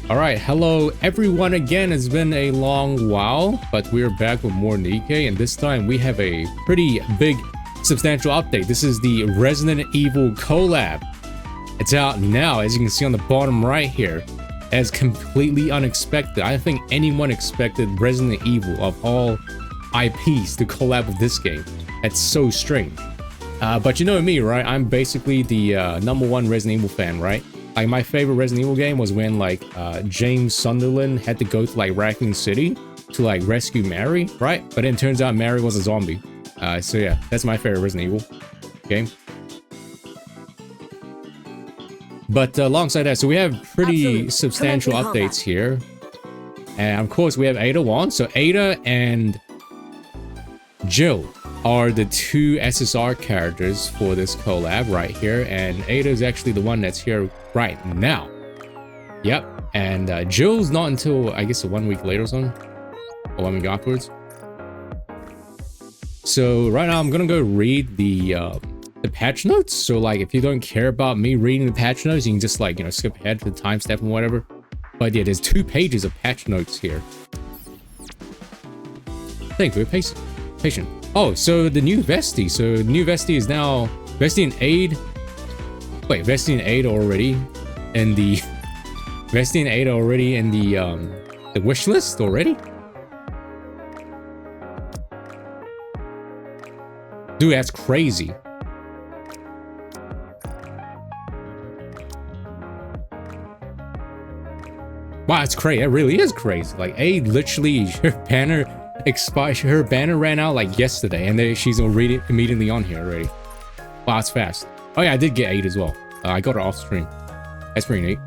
Alright, hello everyone again. It's been a long while, but we're back with more NIKKE, and this time we have a pretty big, substantial update. This is the Resident Evil Collab. It's out now, as you can see on the bottom right here. As completely unexpected. I don't think anyone expected Resident Evil of all IPs to collab with this game. That's so strange. But you know me, right? I'm basically the #1 Resident Evil fan, right? Like, my favorite Resident Evil game was when, like, James Sunderland had to go to, like, Raccoon City to, like, rescue Mary, right? But then it turns out Mary was a zombie. So yeah, that's my favorite Resident Evil game. But alongside that, so we have pretty substantial updates here. And of course, we have Ada Wong. So Ada and Jill are the two SSR characters for this collab right here. And Ada is actually the one that's here right now. Yep. And Jill's not until, I guess, 1 week later or something. Or 1 week afterwards. So right now, I'm going to go read the patch notes. So, like, if you don't care about me reading the patch notes, you can just, like, you know, skip ahead to the time step and whatever. But yeah, there's 2 pages of patch notes here. Thank you, patient. Oh, so the new Vesti. So the new Vesti is now Vesti and Aid. Wait, Vesti and Aid already in the Vesti and Aid already in the wish list already. Dude, that's crazy. Wow, it's crazy. It really is crazy. Like, Aid literally, her banner expired. Her banner ran out like yesterday, and she's already immediately on here already. Wow, it's fast. Oh yeah, I did get Aid as well. I got her off stream. That's pretty neat.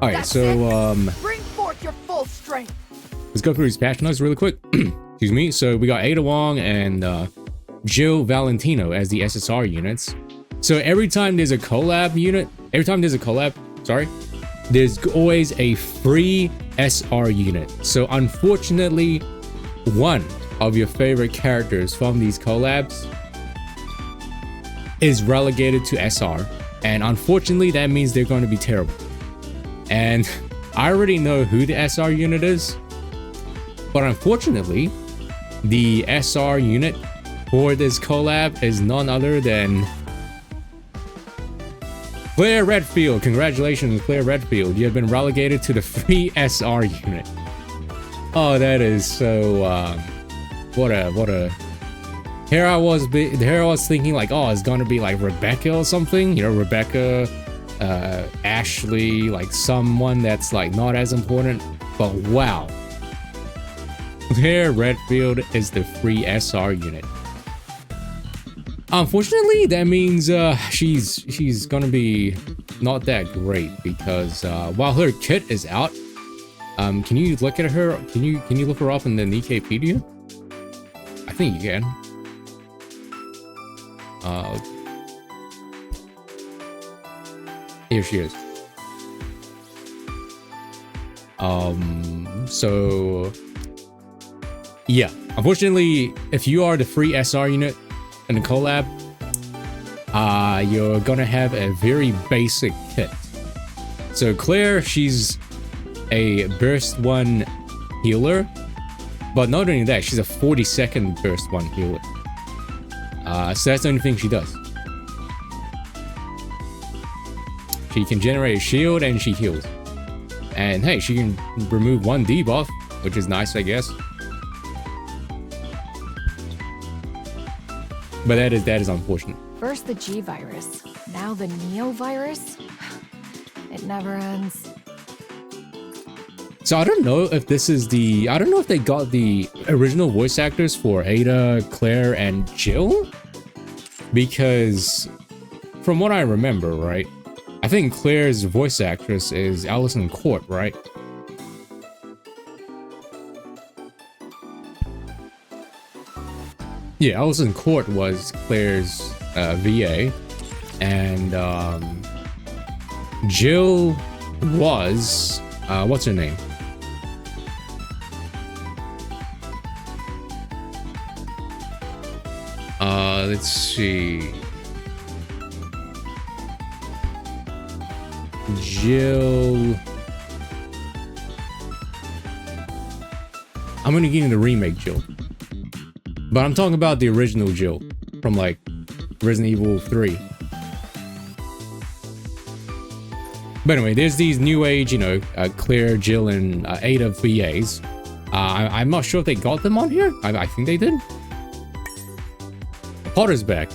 All right, so bring forth your full strength. Let's go through these patch notes really quick. Excuse me. So we got Ada Wong and Jill Valentino as the SSR units. So every time there's a collab unit, there's always a free SR unit. So unfortunately, one of your favorite characters from these collabs is relegated to SR. And unfortunately, that means they're going to be terrible. And I already know who the SR unit is. But unfortunately, the SR unit for this collab is none other than Claire Redfield. Congratulations, Claire Redfield. You have been relegated to the free SR unit. Oh, that is so what a here I was thinking, like, oh, it's gonna be like Rebecca or something, you know, Rebecca, Ashley, like someone that's like not as important. But wow, Claire Redfield is the free SR unit. Unfortunately, that means she's gonna be not that great, because while her kit is out, can you look at her? Can you look her up in the NIKKEpedia? I think you can. Here she is. So yeah, unfortunately, if you are the free SR unit in the collab, you're gonna have a very basic kit. So Claire, she's a burst 1 healer, but not only that, she's a 40-second burst 1 healer. So that's the only thing she does. She can generate a shield and she heals. And hey, she can remove 1 debuff, which is nice, I guess. But that is unfortunate. First the G virus, now the Neo virus. It never ends. So I don't know if this is I don't know if they got the original voice actors for Ada, Claire, and Jill. Because from what I remember, right? I think Claire's voice actress is Allison Court, right? Yeah, Allison Court was Claire's VA, and Jill was what's her name? Let's see. Jill I'm only getting the remake Jill. But I'm talking about the original Jill from like Resident Evil 3. But anyway, there's these new age, you know, Claire, Jill, and Ada VAs. I'm not sure if they got them on here. I think they did. Potter's back.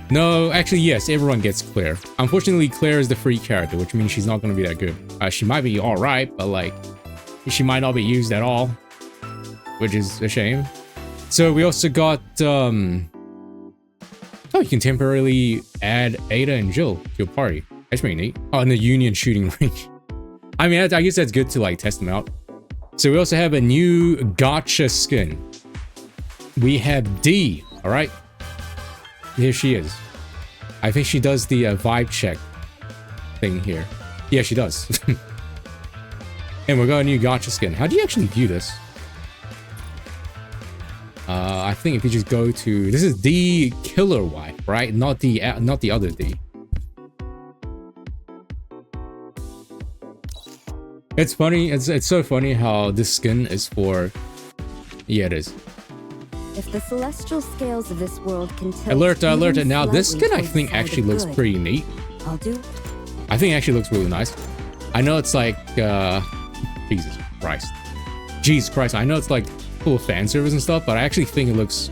No, actually, yes, everyone gets Claire. Unfortunately, Claire is the free character, which means she's not going to be that good. She might be all right, but like, she might not be used at all, which is a shame. So we also got, oh, you can temporarily add Ada and Jill to your party. That's pretty neat. Oh, and the Union shooting range. I mean, I guess that's good to like test them out. So we also have a new gotcha skin. We have D, all right? Here she is. I think she does the vibe check thing here. Yeah, she does. And we got a new gotcha skin. How do you actually view this? I think if you just go to, this is D killer wife, right? Not the other D. It's funny. It's so funny how this skin is for. Yeah, it is. If the celestial scales of this world can tilt alert! Now this skin I towards think the side actually of looks good, pretty neat. I'll do. I think it actually looks really nice. I know it's like Jesus Christ. Jesus Christ, I know it's like full of fan service and stuff, but I actually think it looks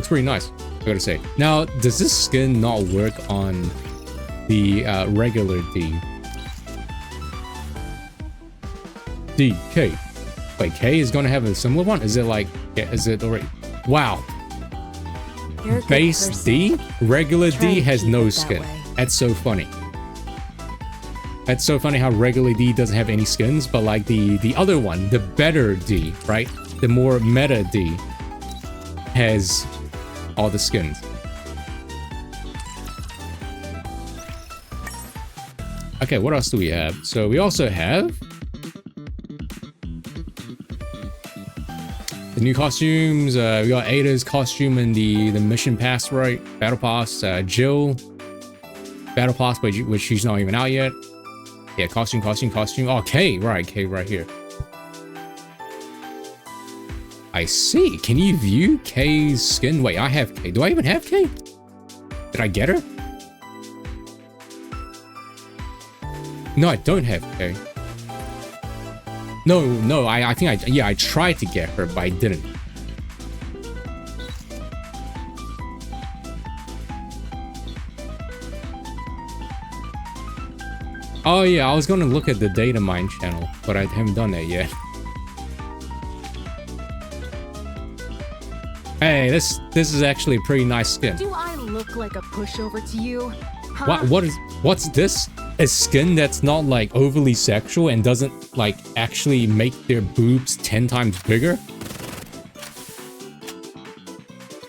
pretty nice, I gotta say. Now, does this skin not work on the regular D? D, K. Wait, K is gonna have a similar one? Is it like, yeah, is it already? Wow. Base D? Regular D has no skin. That's so funny. That's so funny how regular D doesn't have any skins, but like the other one, the better D, right? The more meta D has all the skins. Okay, what else do we have? So we also have the new costumes. We got Ada's costume in the mission pass, right? Battle pass. Jill battle pass, but which she's not even out yet. Yeah, costume. Oh, K, right here. I see. Can you view K's skin? Wait, I have K. Do I even have K? Did I get her? No, I don't have K. No, I think I tried to get her, but I didn't. Oh yeah, I was gonna look at the data mine channel, but I haven't done that yet. Hey, this is actually a pretty nice skin. Do I look like a pushover to you? Huh? What's this? A skin that's not like overly sexual and doesn't like actually make their boobs 10 times bigger?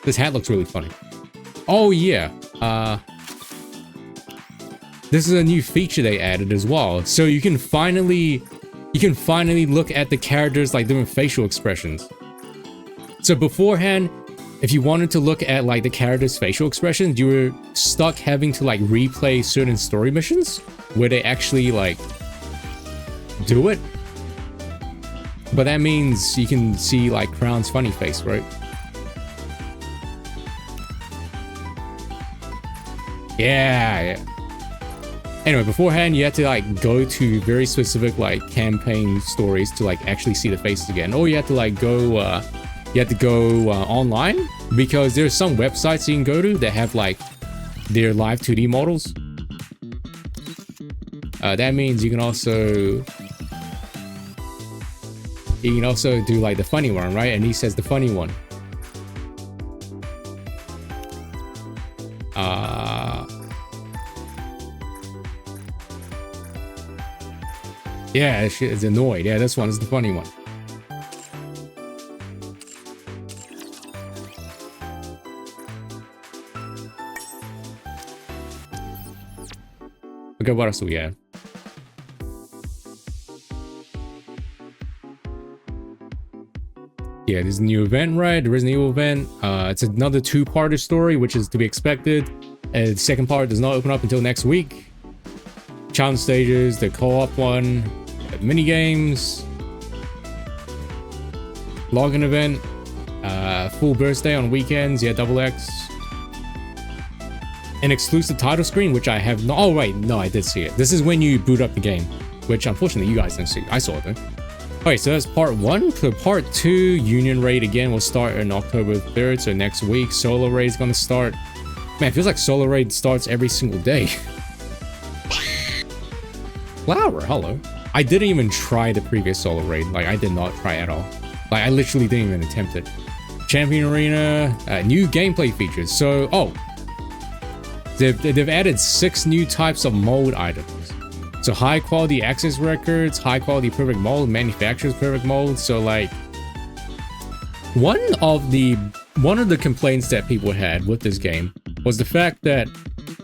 This hat looks really funny. Oh yeah, this is a new feature they added as well. So you can finally look at the characters like different facial expressions. So beforehand, if you wanted to look at like the character's facial expressions, you were stuck having to like replay certain story missions where they actually like do it. But that means you can see like Crown's funny face, right? Yeah. Anyway, beforehand, you had to like go to very specific like campaign stories to like actually see the faces again, or you had to like go online, because there's some websites you can go to that have like their live 2D models. That means you can also do like the funny one, right? And he says the funny one. Yeah, it's annoyed. Yeah, this one is the funny one. Okay, what else do we have? Yeah, there's a new event, right? The Resident Evil event. It's another two-parter story, which is to be expected. The second part does not open up until next week. Challenge stages, the co-op one, mini games. login event, full birthday on weekends, yeah, double X. An exclusive title screen, which I have no. Oh wait, no, I did see it. This is when you boot up the game, which unfortunately you guys didn't see. I saw it though. Alright, so that's part 1. So part 2, Union Raid again will start on October 3rd, so next week. Solo Raid is gonna start. Man, it feels like Solo Raid starts every single day. Flower, hello. I didn't even try the previous Solo Raid. Like, I did not try at all. Like, I literally didn't even attempt it. Champion Arena, new gameplay features. So, oh. They've added 6 new types of mold items. So high quality access records, high quality perfect mold, manufacturer's perfect mold. So like one of the complaints that people had with this game was the fact that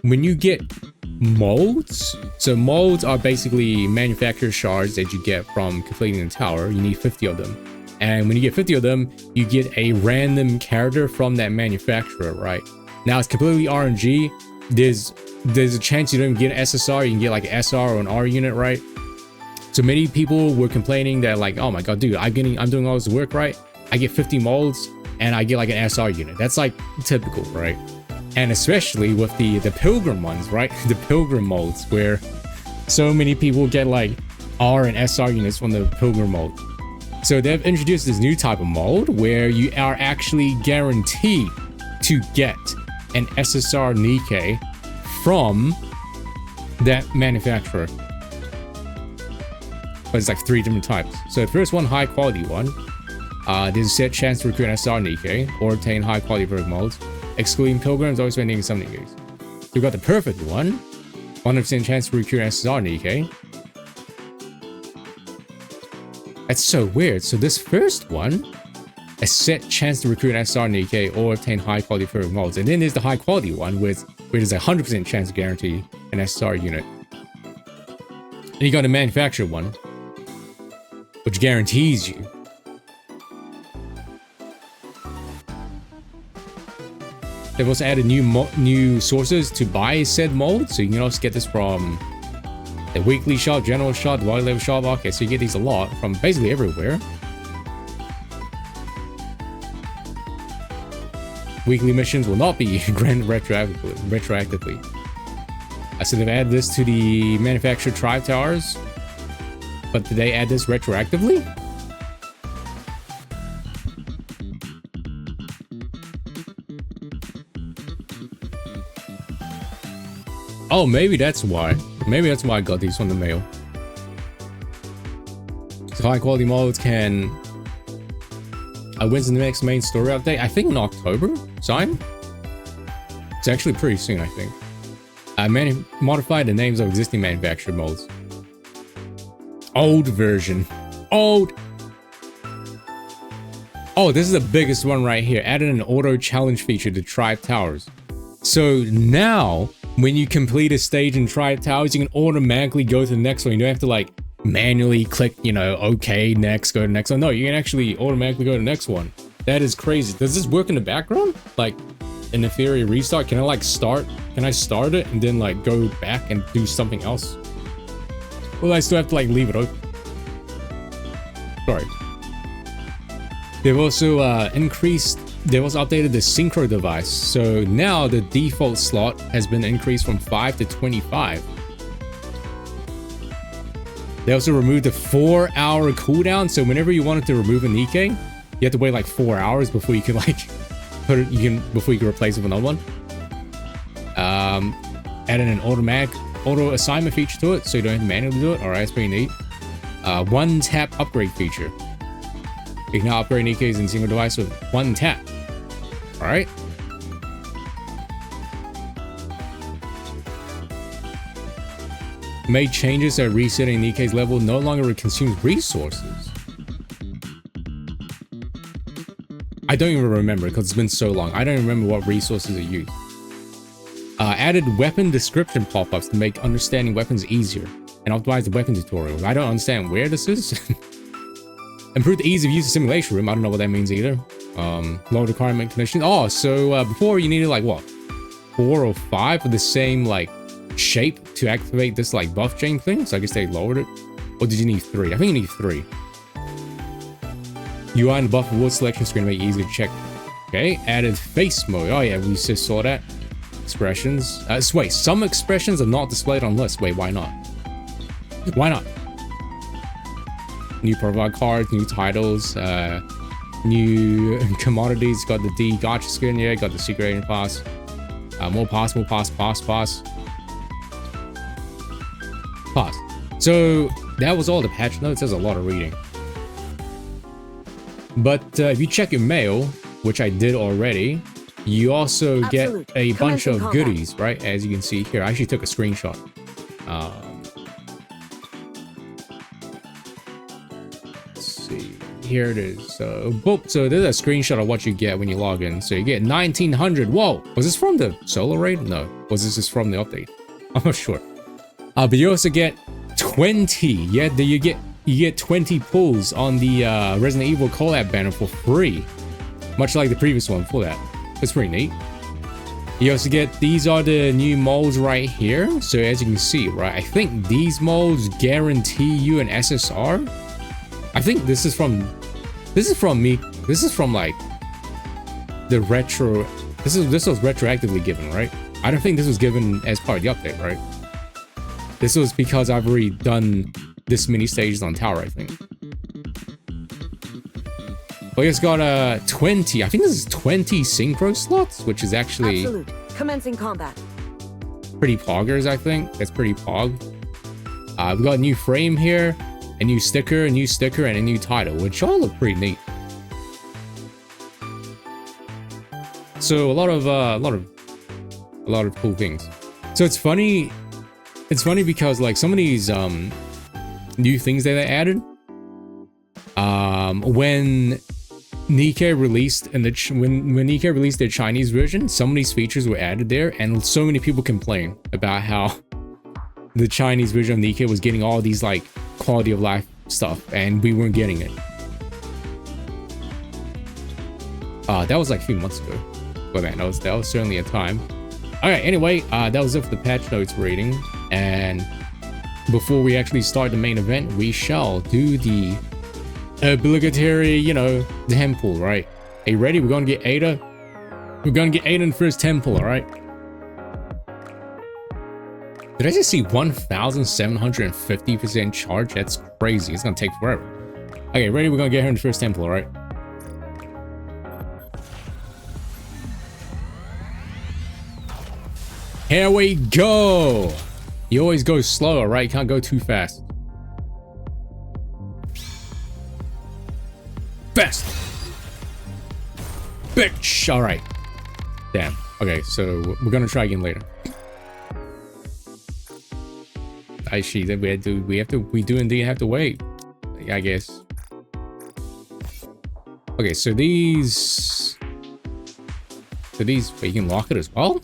when you get molds, so molds are basically manufacturer shards that you get from completing the tower. You need 50 of them. And when you get 50 of them, you get a random character from that manufacturer, right? Now it's completely RNG. There's a chance you don't get an SSR, you can get like an SR or an R unit, right? So many people were complaining that like, oh my god, dude, I'm doing all this work, right? I get 50 molds and I get like an SR unit. That's like typical, right? And especially with the pilgrim ones, right? The pilgrim molds, where so many people get like R and SR units from the pilgrim mold. So they've introduced this new type of mold where you are actually guaranteed to get an SSR NIKKE from that manufacturer. But it's like 3 different types. So the first one, high quality one. There's a set chance to recruit an SR NIKKE or obtain high quality perfect molds, excluding pilgrims, always spending some NIKKEs. So we've got the perfect one, 100% chance to recruit an SSR NIKKE. That's so weird. So this first one, a set chance to recruit an SR NIKKE or obtain high quality perfect molds. And then there's the high quality one where there's a 100% chance to guarantee an SR unit. And you got a manufacturer one, which guarantees you. They've also added new sources to buy said mold, so you can also get this from the weekly shop, general shop, the body level shop. Okay, so you get these a lot from basically everywhere. Weekly missions will not be granted retroactively. So they've added this to the manufactured tribe towers, but did they add this retroactively? Oh, maybe that's why. Maybe that's why I got these from the mail. So high quality molds can... when's the next main story update? I think in October? Sign? It's actually pretty soon, I think. Modify the names of existing manufactured molds. Old version. Old. Oh, this is the biggest one right here. Added an auto challenge feature to Tribe Towers. So now, when you complete a stage in Tribe Towers, you can automatically go to the next one. You don't have to like manually click, you know, okay, next, go to the next one. No, you can actually automatically go to the next one. That is crazy. Does this work in the background? Like in the theory restart, can I like start? Can I start it and then like go back and do something else? Well, I still have to like leave it open. Sorry. They've also they've also updated the synchro device. So now the default slot has been increased from 5 to 25. They also removed the 4-hour cooldown. So whenever you wanted to remove a NIKKE, you have to wait like 4 hours before you can like before you can replace it with another one. Added an auto assignment feature to it, so you don't have to manually do it. All right, that's pretty neat. One tap upgrade feature. You can now upgrade NIKKEs in single device with one tap. All right. Made changes that resetting NIKKE's level no longer consumes resources. I don't even remember because it's been so long. I don't even remember what resources are used. Added weapon description pop-ups to make understanding weapons easier and optimize the weapon tutorials. I don't understand where this is. Improve the ease of use of simulation room. I don't know what that means either. Low requirement conditions. Oh, so before you needed like what, 4 or 5 of the same like shape to activate this like buff chain thing. So I guess they lowered it. Or did you need 3? I think you need 3. UI and buff reward selection screen to make it easier to check. Okay, added face mode. Oh yeah, we just saw that. Expressions. Wait, some expressions are not displayed on list. Wait, why not? Why not? New profile cards, new titles, new commodities. Got the D gotcha skin. Yeah, got the secret agent pass. More pass. Pause. So that was all the patch notes. There's a lot of reading. But if you check your mail, which I did already, you also get a bunch of goodies, right? As you can see here. I actually took a screenshot. Let's see. Here it is. So there's a screenshot of what you get when you log in. So you get 1900. Whoa! Was this from the solo raid? No. Was this just from the update? I'm not sure. But you also get 20. Yeah, you get 20 pulls on the Resident Evil Collab banner for free. Much like the previous one for that. That's pretty neat. You also get, these are the new molds right here. So as you can see, right, I think these molds guarantee you an SSR. I think this is from me. This is from like the retro. This was retroactively given, right? I don't think this was given as part of the update, right? This was because I've already done this many stages on tower, I think. But it's got 20. I think this is 20 synchro slots, which is actually commencing combat. Pretty poggers, I think. That's pretty pog. We got a new frame here, a new sticker, and a new title, which all look pretty neat. So a lot of cool things. So it's funny because like some of these new things that they added, when NIKKE released when NIKKE released their Chinese version, some of these features were added there, and so many people complain about how the Chinese version of NIKKE was getting all these like quality of life stuff, and we weren't getting it. That was like a few months ago, but man, that was certainly a time. All right, anyway, that was it for the patch notes reading, and before we actually start the main event, we shall do the obligatory, you know, temple, right? Are you ready? We're gonna get Ada. We're gonna get Ada in the first temple, all right? Did I just see 1,750% charge? That's crazy. It's gonna take forever. Okay, ready? We're gonna get her in the first temple, all right? Here we go. You always go slower, right? You can't go too fast. Fast. Bitch. All right. Damn. Okay, so we're gonna try again later. Actually, we do indeed have to wait, I guess. Okay, so these, wait, you can lock it as well?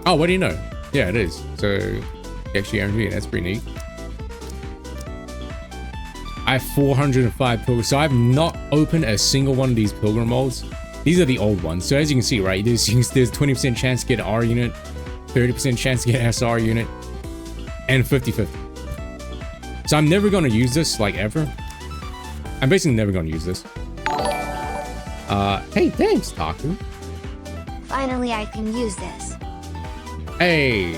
Oh, what do you know? Yeah, it is. So actually guarantee it. That's pretty neat. I have 405 pilgrims, so I've not opened a single one of these pilgrim molds. These are the old ones. So as you can see, right, there's 20% chance to get an R unit, 30% chance to get an SR unit, and 50-50. So I'm never gonna use this, like, ever. I'm basically never gonna use this. Hey, thanks, Taku. Finally, I can use this. Hey,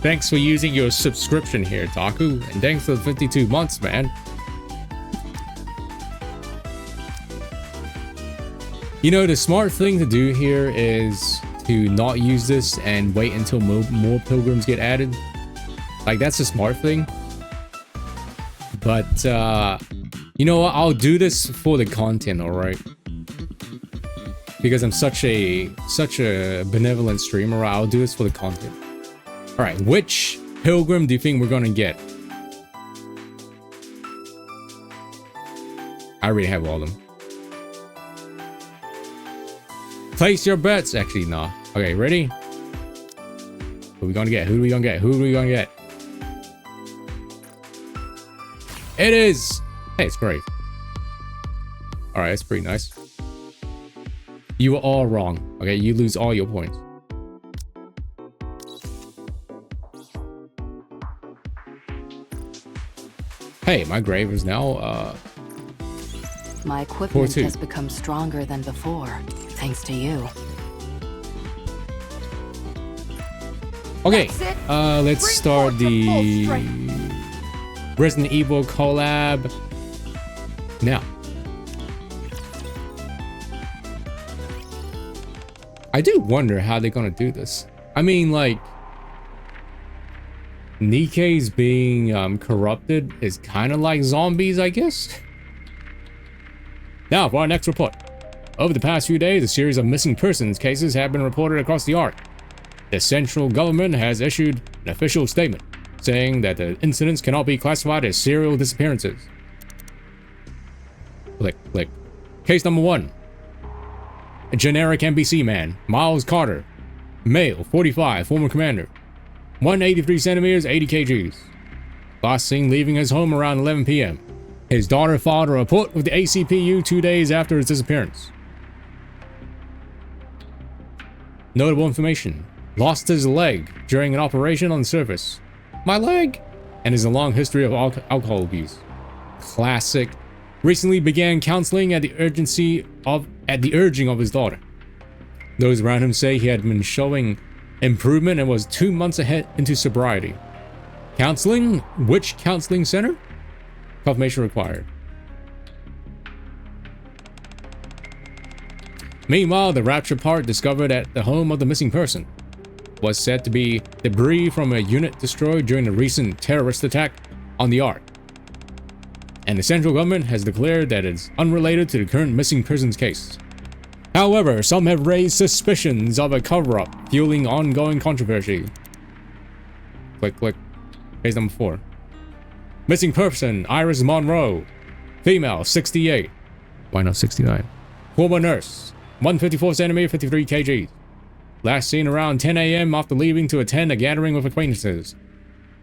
thanks for using your subscription here, Taku, and thanks for the 52 months, man. You know, the smart thing to do here is to not use this and wait until more pilgrims get added. Like, that's a smart thing. But, you know what? I'll do this for the content, alright? Because I'm such a benevolent streamer, I'll do this for the content. Alright, which pilgrim do you think we're gonna get? I already have all of them. Place your bets. Actually, nah. Okay, ready? Who are we gonna get? Who are we gonna get? Who are we gonna get? It is! Hey, it's great. Alright, that's pretty nice. You were all wrong. Okay, you lose all your points. Hey, my grave is now My equipment 4-2. has become stronger than before, thanks to you. Okay, That's it. let's Bring start forth your full the strength. Resident Evil collab now. I do wonder how they're gonna do this. I mean, like, Nikke's being corrupted is kind of like zombies, I guess. Now for our next report. Over the past few days, a series of missing persons cases have been reported across the arc. The central government has issued an official statement saying that the incidents cannot be classified as serial disappearances. Click. Case number 1. A generic NPC man, Miles Carter. Male, 45, former commander. 183 centimeters, 80 kgs. Last seen leaving his home around 11 p.m. His daughter filed a report with the ACPU 2 days after his disappearance. Notable information. Lost his leg during an operation on the surface. My leg? And has a long history of alcohol abuse. Classic. Recently began counseling at the urging of his daughter. Those around him say he had been showing improvement and was 2 months ahead into sobriety. Counseling? Which counseling center? Confirmation required. Meanwhile, the rapture part discovered at the home of the missing person was said to be debris from a unit destroyed during the recent terrorist attack on the Ark. And the central government has declared that it's unrelated to the current missing persons case. However, some have raised suspicions of a cover-up, fueling ongoing controversy. Click. Case number 4. Missing person, Iris Monroe. Female, 68. Why not 69? Former nurse, 154 centimeters, 53 kgs. Last seen around 10 a.m. after leaving to attend a gathering with acquaintances.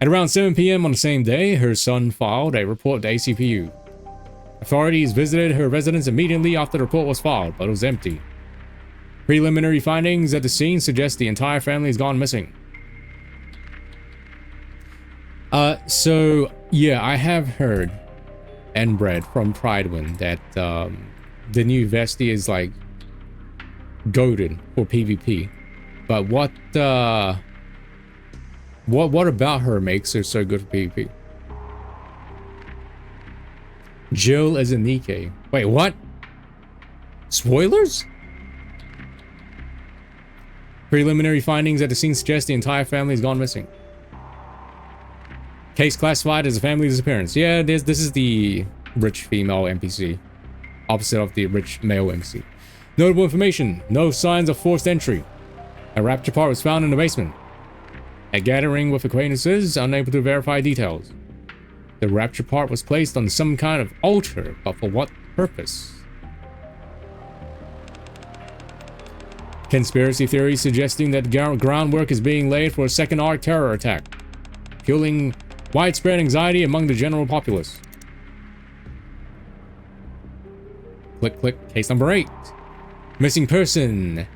At around 7 p.m. on the same day, her son filed a report to ACPU. Authorities visited her residence immediately after the report was filed, but it was empty. Preliminary findings at the scene suggest the entire family has gone missing. So, yeah, I have heard and read from Pridewind that the new Vesti is like goated for PvP. But what about her makes her so good for PvP? Jill is a Nikke. Wait, what? Spoilers? Preliminary findings at the scene suggest the entire family has gone missing. Case classified as a family disappearance. Yeah, this is the rich female NPC. Opposite of the rich male NPC. Notable information. No signs of forced entry. A rapture part was found in the basement. A gathering with acquaintances, unable to verify details. The rapture part was placed on some kind of altar, but for what purpose? Conspiracy theories suggesting that groundwork is being laid for a second Ark terror attack, fueling widespread anxiety among the general populace. Click. Case number 8. Missing person.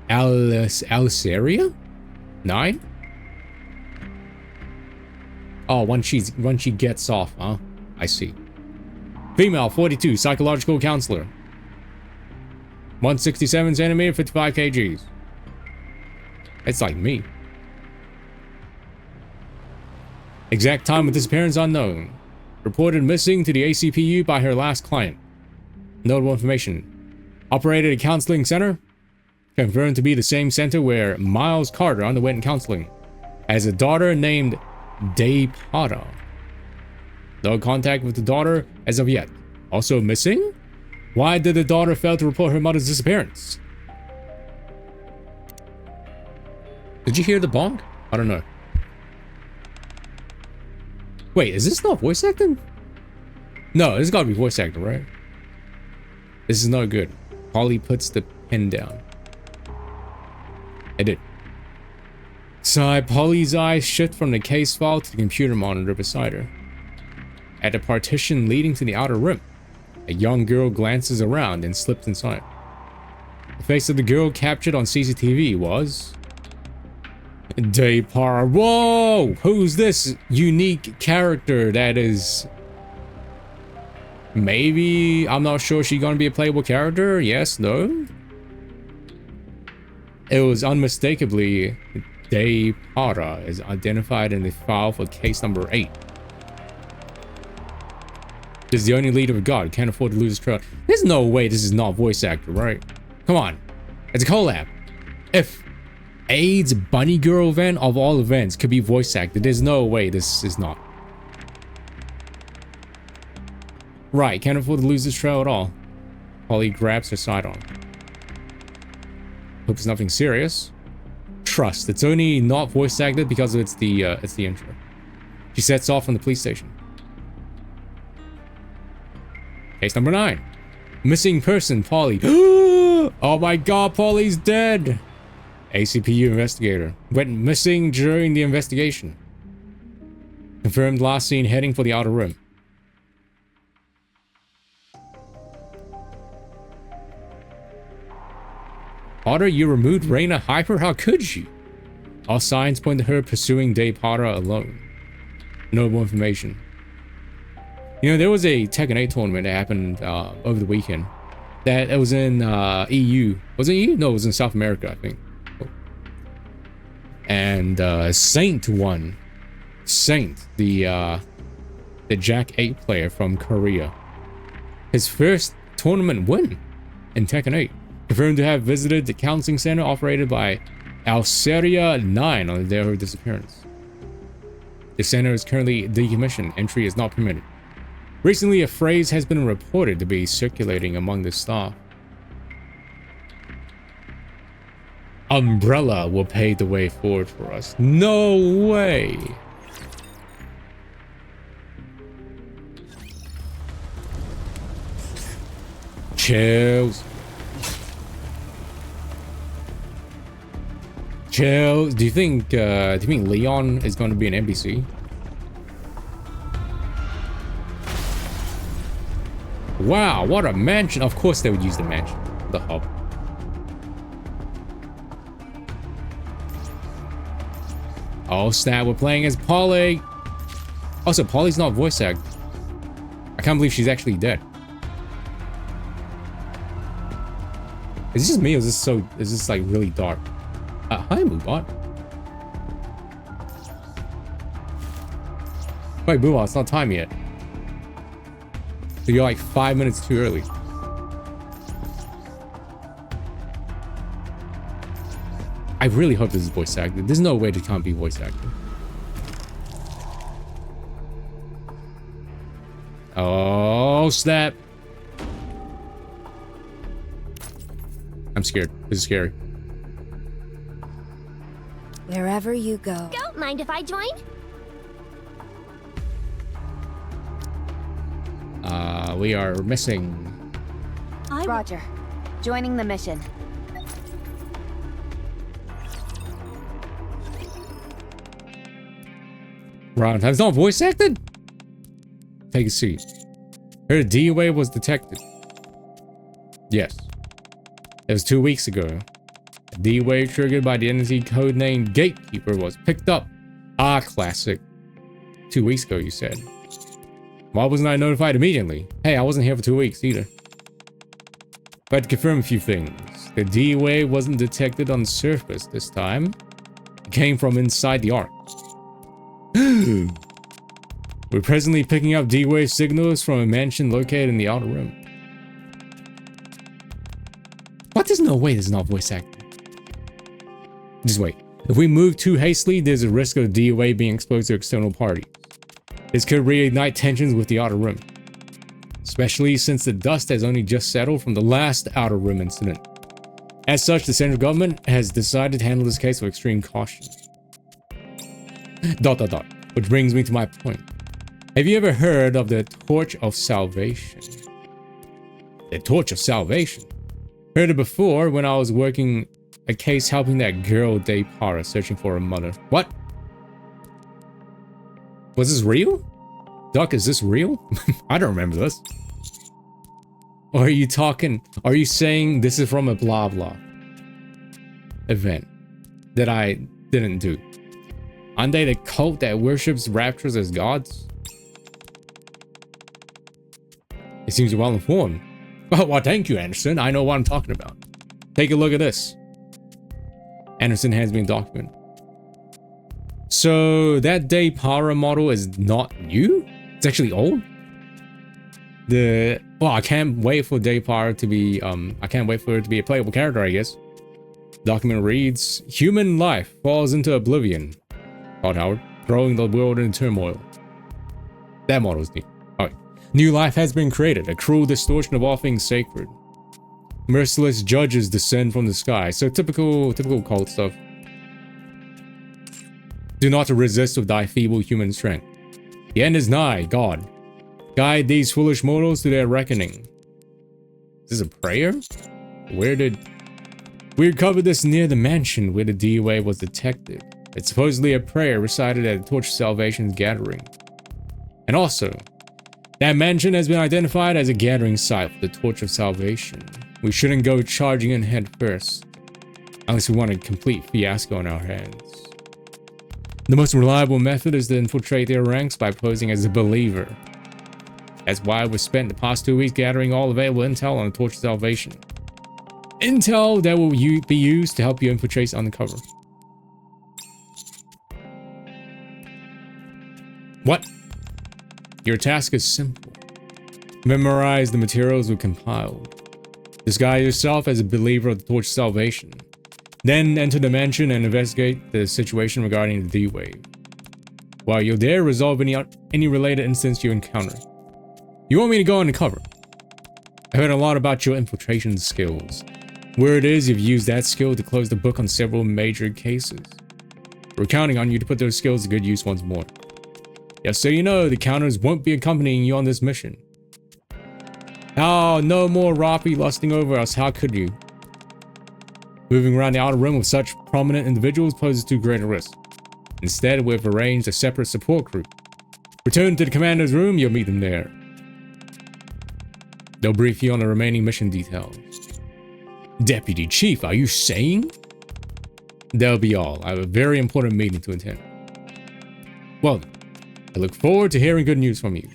Aliceria? 9? Oh, when she gets off, huh? I see. Female, 42, psychological counselor. 167 centimeters, 55 kgs. It's like me. Exact time of disappearance unknown. Reported missing to the ACPU by her last client. Notable information. Operated a counseling center. Confirmed to be the same center where Miles Carter underwent counseling. Has a daughter named Daypata. No contact with the daughter as of yet. Also missing? Why did the daughter fail to report her mother's disappearance? Did you hear the bonk? I don't know. Wait, is this not voice acting? No, this has got to be voice acting, right? This is not good. Polly puts the pen down. I did. Sigh, Polly's eyes shift from the case file to the computer monitor beside her. At the partition leading to the outer rim, a young girl glances around and slips inside. The face of the girl captured on CCTV was Day Para. Whoa! Who's this unique character that is... Maybe... I'm not sure she's gonna be a playable character. Yes? No? It was unmistakably Day Para is identified in the file for case number 8. This is the only leader of God. Can't afford to lose his trail. There's no way this is not voice actor, right? Come on. It's a collab. If AIDS Bunny Girl event of all events could be voice acted, there's no way this is not. Right. Can't afford to lose this trail at all. Polly grabs her sidearm. Hope it's nothing serious. Trust. It's only not voice acted because it's the intro. She sets off from the police station. Case number 9. Missing person, Polly. Oh my god, Polly's dead. ACPU investigator. Went missing during the investigation. Confirmed last seen heading for the outer rim. Potter, you removed Reina Hyper? How could you? All signs point to her pursuing Day Potter alone. No more information. You know, there was a Tekken 8 tournament that happened over the weekend. That it was in EU. Was it EU? No, it was in South America, I think. And Saint won. Saint, the Jack 8 player from Korea. His first tournament win in Tekken 8. Confirmed to have visited the counseling center operated by Alceria 9 on the day of her disappearance. The center is currently decommissioned. Entry is not permitted. Recently, a phrase has been reported to be circulating among the staff. Umbrella will pave the way forward for us. No way! Chills. Chills. Do you think Leon is going to be an NPC? Wow, what a mansion. Of course they would use the mansion. The hub. Oh snap, we're playing as Polly. Also, Polly's not voice acted. I can't believe she's actually dead. Is this just me or is this like really dark? Hi, Moobot. Wait, Moobot, it's not time yet. So you're like 5 minutes too early. I really hope this is voice acted. There's no way it can't be voice acted. Oh, snap. I'm scared. This is scary. Wherever you go. Don't mind if I join? We are missing. Roger. Joining the mission. Ron, that's not voice acted? Take a seat. Her DUA was detected. Yes. It was 2 weeks ago. A DUA triggered by the entity codenamed Gatekeeper was picked up. Ah, classic. 2 weeks ago, you said. Why wasn't I notified immediately? Hey, I wasn't here for 2 weeks either. But to confirm a few things. The DUA wasn't detected on the surface this time. It came from inside the Ark. We're presently picking up D-Wave signals from a mansion located in the outer rim. What? There's no way this is not voice acting. Just wait. If we move too hastily, there's a risk of D-Wave being exposed to external parties. This could reignite tensions with the outer rim. Especially since the dust has only just settled from the last outer rim incident. As such, the central government has decided to handle this case with extreme caution. ... Which brings me to my point. Have you ever heard of the Torch of Salvation? The Torch of Salvation? Heard it before when I was working a case helping that girl Day Para searching for her mother. What? Was this real? Duck, is this real? I don't remember this. Or are you saying this is from a blah blah event that I didn't do? Aren't they the cult that worships raptors as gods? It seems well informed. Well, thank you, Anderson. I know what I'm talking about. Take a look at this. Anderson has been documented. So that day Para model is not new? It's actually old? Well, I can't wait for Day Para to be I can't wait for it to be a playable character, I guess. Document reads, human life falls into oblivion. Todd Howard, throwing the world in turmoil. That model is new. Alright. New life has been created, a cruel distortion of all things sacred. Merciless judges descend from the sky. So typical cult stuff. Do not resist with thy feeble human strength. The end is nigh, God. Guide these foolish mortals to their reckoning. Is this a prayer? We recovered this near the mansion where the D-Wave was detected. It's supposedly a prayer recited at the Torch of Salvation's gathering. And also, that mansion has been identified as a gathering site for the Torch of Salvation. We shouldn't go charging in head first, unless we want a complete fiasco on our hands. The most reliable method is to infiltrate their ranks by posing as a believer. That's why we've spent the past 2 weeks gathering all available intel on the Torch of Salvation. Intel that will be used to help you infiltrate undercover. What? Your task is simple. Memorize the materials we compiled. Disguise yourself as a believer of the Torch of Salvation. Then enter the mansion and investigate the situation regarding the D-Wave. While you're there, resolve any related incidents you encounter. You want me to go undercover? I heard a lot about your infiltration skills. Word is you've used that skill to close the book on several major cases. We're counting on you to put those skills to good use once more. Just so you know, the counters won't be accompanying you on this mission. Oh, no more Rapi lusting over us, how could you? Moving around the outer rim with such prominent individuals poses too great a risk. Instead, we've arranged a separate support group. Return to the commander's room, you'll meet them there. They'll brief you on the remaining mission details. Deputy Chief, are you saying? That'll be all. I have a very important meeting to attend. Well, I look forward to hearing good news from you.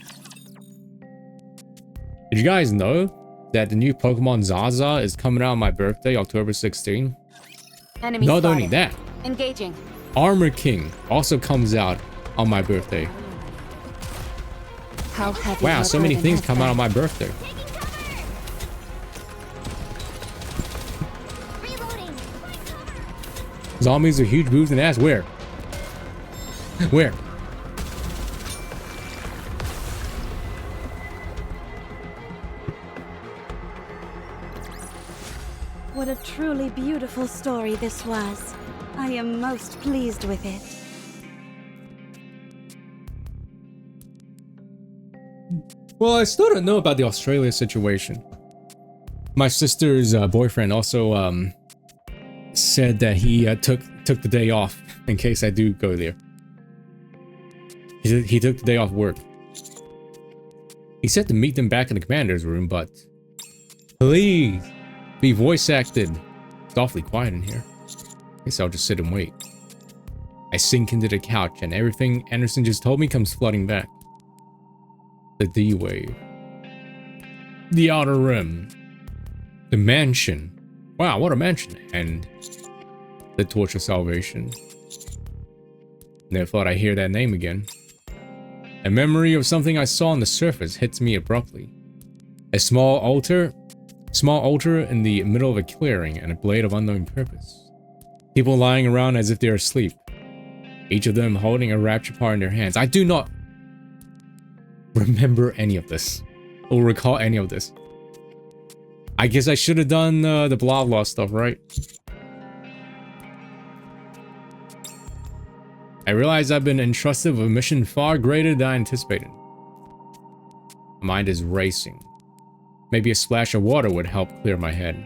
Did you guys know that the new Pokemon Zaza is coming out on my birthday, October 16? Enemy Not spotted. only that, Engaging. Armor King also comes out on my birthday. How heavy Wow, your so many burden things has come out been. on my birthday. Zombies are huge boobs and ass. Where? Where? What a truly beautiful story this was. I am most pleased with it. Well, I still don't know about the Australia situation. My sister's boyfriend also said that he took the day off in case I do go there. He took the day off work. He said to meet them back in the commander's room, but please be voice acted. It's awfully quiet in here. Guess I'll just sit and wait. I sink into the couch and everything Anderson just told me comes flooding back. The D-Wave. The Outer Rim. The Mansion. Wow, what a mansion. And the Torch of Salvation. Never thought I'd hear that name again. A memory of something I saw on the surface hits me abruptly. A small altar in the middle of a clearing and a blade of unknown purpose. People lying around as if they're asleep. Each of them holding a rapture part in their hands. I do not remember any of this. Or recall any of this. I guess I should have done the blah blah stuff, right? I realize I've been entrusted with a mission far greater than I anticipated. My mind is racing. Maybe a splash of water would help clear my head.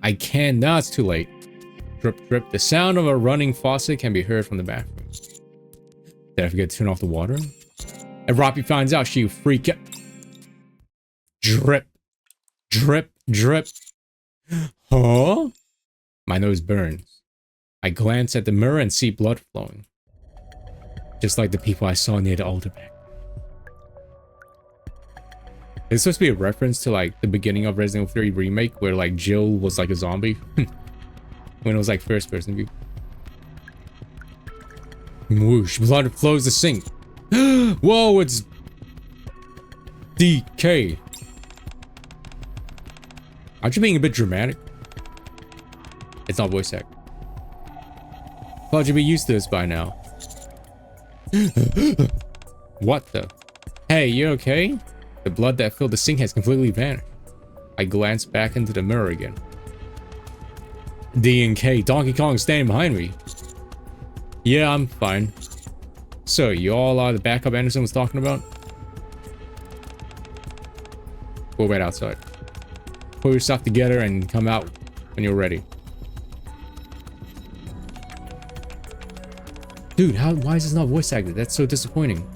I can't. Now it's too late. Drip, drip. The sound of a running faucet can be heard from the bathroom. Did I forget to turn off the water? If Rapi finds out, she'll freak out. Drip. Drip, drip. Huh? My nose burns. I glance at the mirror and see blood flowing. Just like the people I saw near the altar back. It's supposed to be a reference to like the beginning of Resident Evil 3 Remake where like Jill was like a zombie. When it was like first person view. Whoosh, blood flows the sink. Whoa, it's DK. Aren't you being a bit dramatic? It's not voice act. Thought you'd be used to this by now. What the? Hey, you okay? The blood that filled the sink has completely vanished. I glance back into the mirror again. D and K, Donkey Kong standing behind me. Yeah, I'm fine. So, you all are the backup Anderson was talking about? We'll wait outside. Pull your stuff together and come out when you're ready. Dude, why is this not voice acted? That's so disappointing.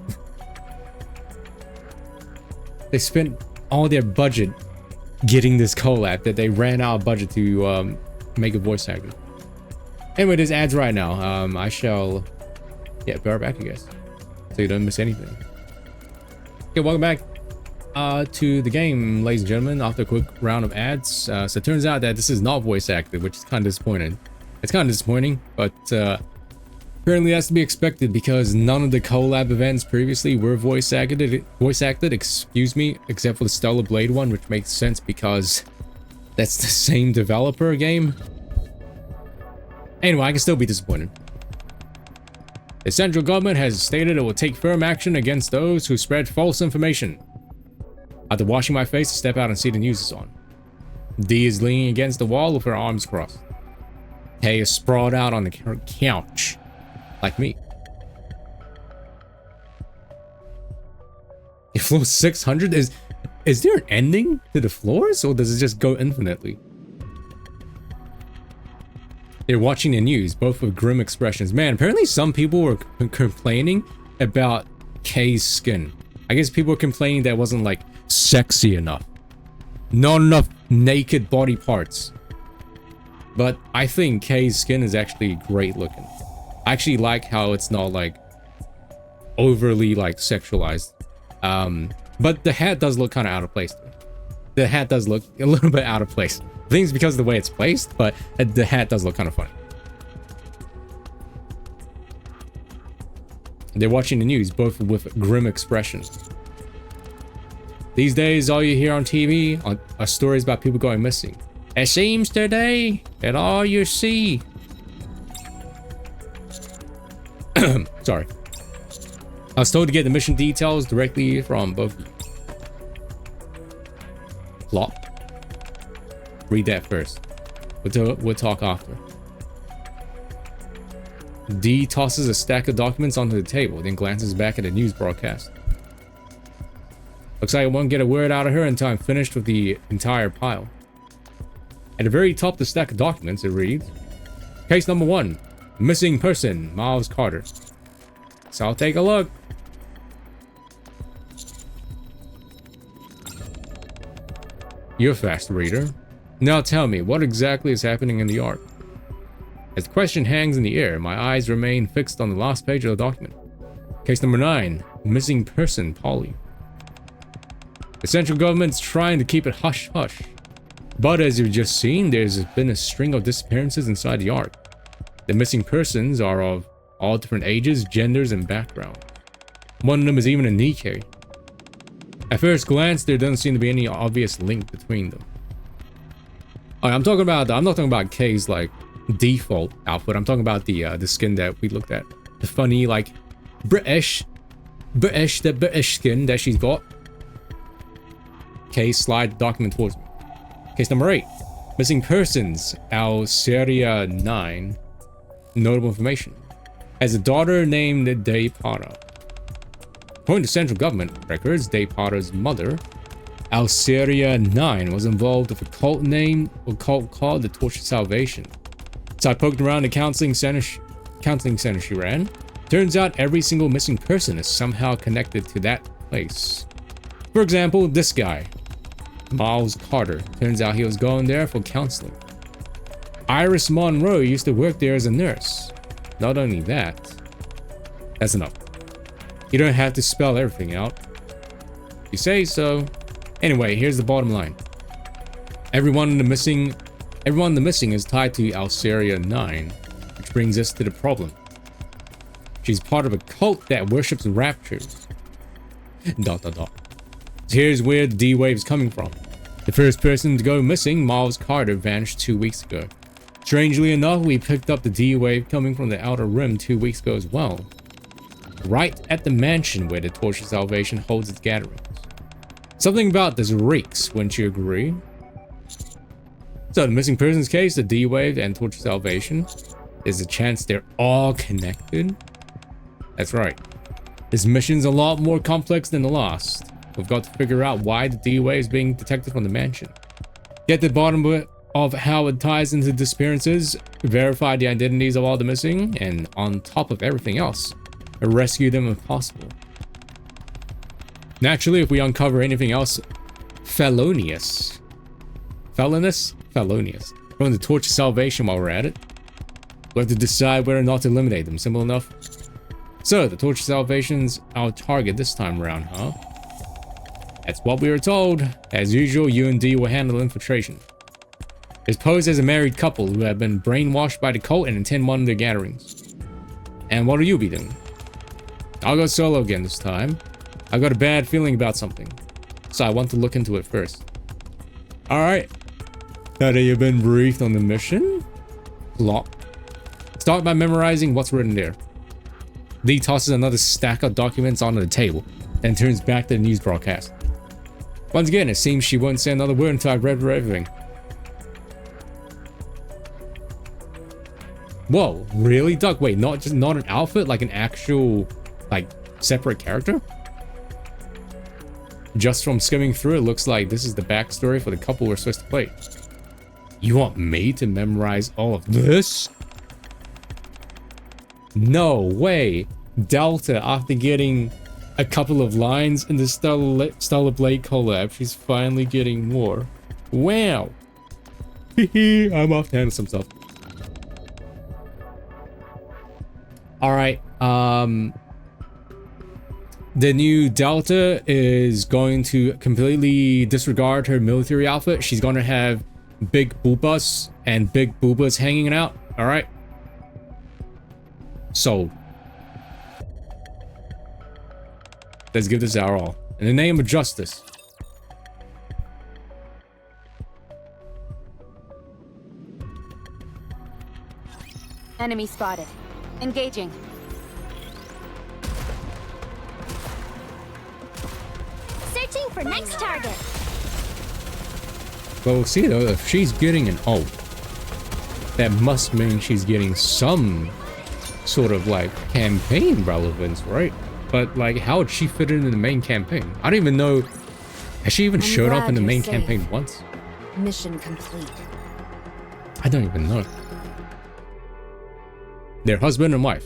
They spent all their budget getting this collab that they ran out of budget to make a voice acted. Anyway, there's ads right now. I shall be right back, I guess, so you don't miss anything. Okay, welcome back to the game, ladies and gentlemen. After a quick round of ads, so it turns out that this is not voice acted, which is kind of disappointing. It's kind of disappointing, but apparently that's to be expected because none of the collab events previously were voice acted, excuse me, except for the Stellar Blade one, which makes sense because that's the same developer game. Anyway, I can still be disappointed. The central government has stated it will take firm action against those who spread false information. After washing my face, I step out and see the news is on. D is leaning against the wall with her arms crossed. K is sprawled out on the couch, like me. It floors 600? Is there an ending to the floors, or does it just go infinitely? They're watching the news, both with grim expressions. Man, apparently some people were complaining about Kay's skin. I guess people were complaining that it wasn't like sexy enough. Not enough naked body parts. But I think Kay's skin is actually great looking. I actually like how it's not like overly like sexualized. But the hat does look kind of out of place. The hat does look a little bit out of place. I think it's because of the way it's placed, but the hat does look kind of funny. They're watching the news, both with grim expressions. These days, all you hear on TV are stories about people going missing. It seems today that all you see... Sorry. I was told to get the mission details directly from both of you. Plot. Read that first. We'll talk after. D tosses a stack of documents onto the table, then glances back at the news broadcast. Looks like I won't get a word out of her until I'm finished with the entire pile. At the very top of the stack of documents, it reads, Case number 1, missing person, Miles Carter. So I'll take a look. You're a fast reader. Now tell me, what exactly is happening in the yard? As the question hangs in the air, my eyes remain fixed on the last page of the document. Case number 9, missing person, Polly. The central government's trying to keep it hush-hush. But as you've just seen, there's been a string of disappearances inside the yard. The missing persons are of all different ages, genders, and background. One of them is even a NIKKE. At first glance, there doesn't seem to be any obvious link between them. I'm not talking about Kay's like default outfit. I'm talking about the skin that we looked at. The funny like British skin that she's got. Kay slide the document towards me. Case number 8, missing persons, Alceria 9. Notable information. Has a daughter named De Parra. According to central government records, De Parra's mother, Alceria 9, was involved with a cult called the Torch of Salvation. So I poked around the counseling center she ran. Turns out every single missing person is somehow connected to that place. For example, this guy, Miles Carter. Turns out he was going there for counseling. Iris Monroe used to work there as a nurse. Not only that, that's enough. You don't have to spell everything out. If you say so. Anyway, here's the bottom line. Everyone in the missing is tied to Alceria 9, which brings us to the problem. She's part of a cult that worships raptures. ... Here's where the D-Wave's coming from. The first person to go missing, Miles Carter, vanished 2 weeks ago. Strangely enough, we picked up the D-Wave coming from the Outer Rim 2 weeks ago as well. Right at the mansion where the Torch of Salvation holds its gatherings. Something about this reeks, wouldn't you agree? So the missing persons case, the D-Wave and Torch of Salvation, there's a chance they're all connected. That's right. This mission's a lot more complex than the last. We've got to figure out why the D-Wave is being detected from the mansion. Get to the bottom of how it ties into disappearances, verify the identities of all the missing, and on top of everything else, rescue them if possible. Naturally, if we uncover anything else felonious from the Torch of Salvation while we're at it, we'll have to decide whether or not to eliminate them. Simple enough. So, the Torch of Salvation's our target this time around, huh? That's what we were told. As usual, you and D will handle infiltration. It's posed as a married couple who have been brainwashed by the cult and attend one of their gatherings. And what will you be doing? I'll go solo again this time. I've got a bad feeling about something, so I want to look into it first. Alright. Now that you've been briefed on the mission, start by memorizing what's written there. Lee tosses another stack of documents onto the table, then turns back to the news broadcast. Once again, it seems she won't say another word until I've read everything. Whoa, really, Duck? Wait, not an outfit, like an actual, like, separate character? Just from skimming through, it looks like this is the backstory for the couple we're supposed to play. You want me to memorize all of this? No way. Delta, after getting a couple of lines in the Stellar Blade collab, she's finally getting more. Wow. I'm off to handle some stuff. Alright, the new Delta is going to completely disregard her military outfit. She's going to have big boobas and big boobas hanging out. Alright? So, let's give this our all. In the name of justice. Enemy spotted. Engaging. Searching for next target. But we'll see though, if she's getting an ult, that must mean she's getting some sort of like campaign relevance, right? But like, how would she fit into the main campaign? I don't even know. Has she even showed up in the main campaign once? Mission complete. I don't even know. They're husband and wife.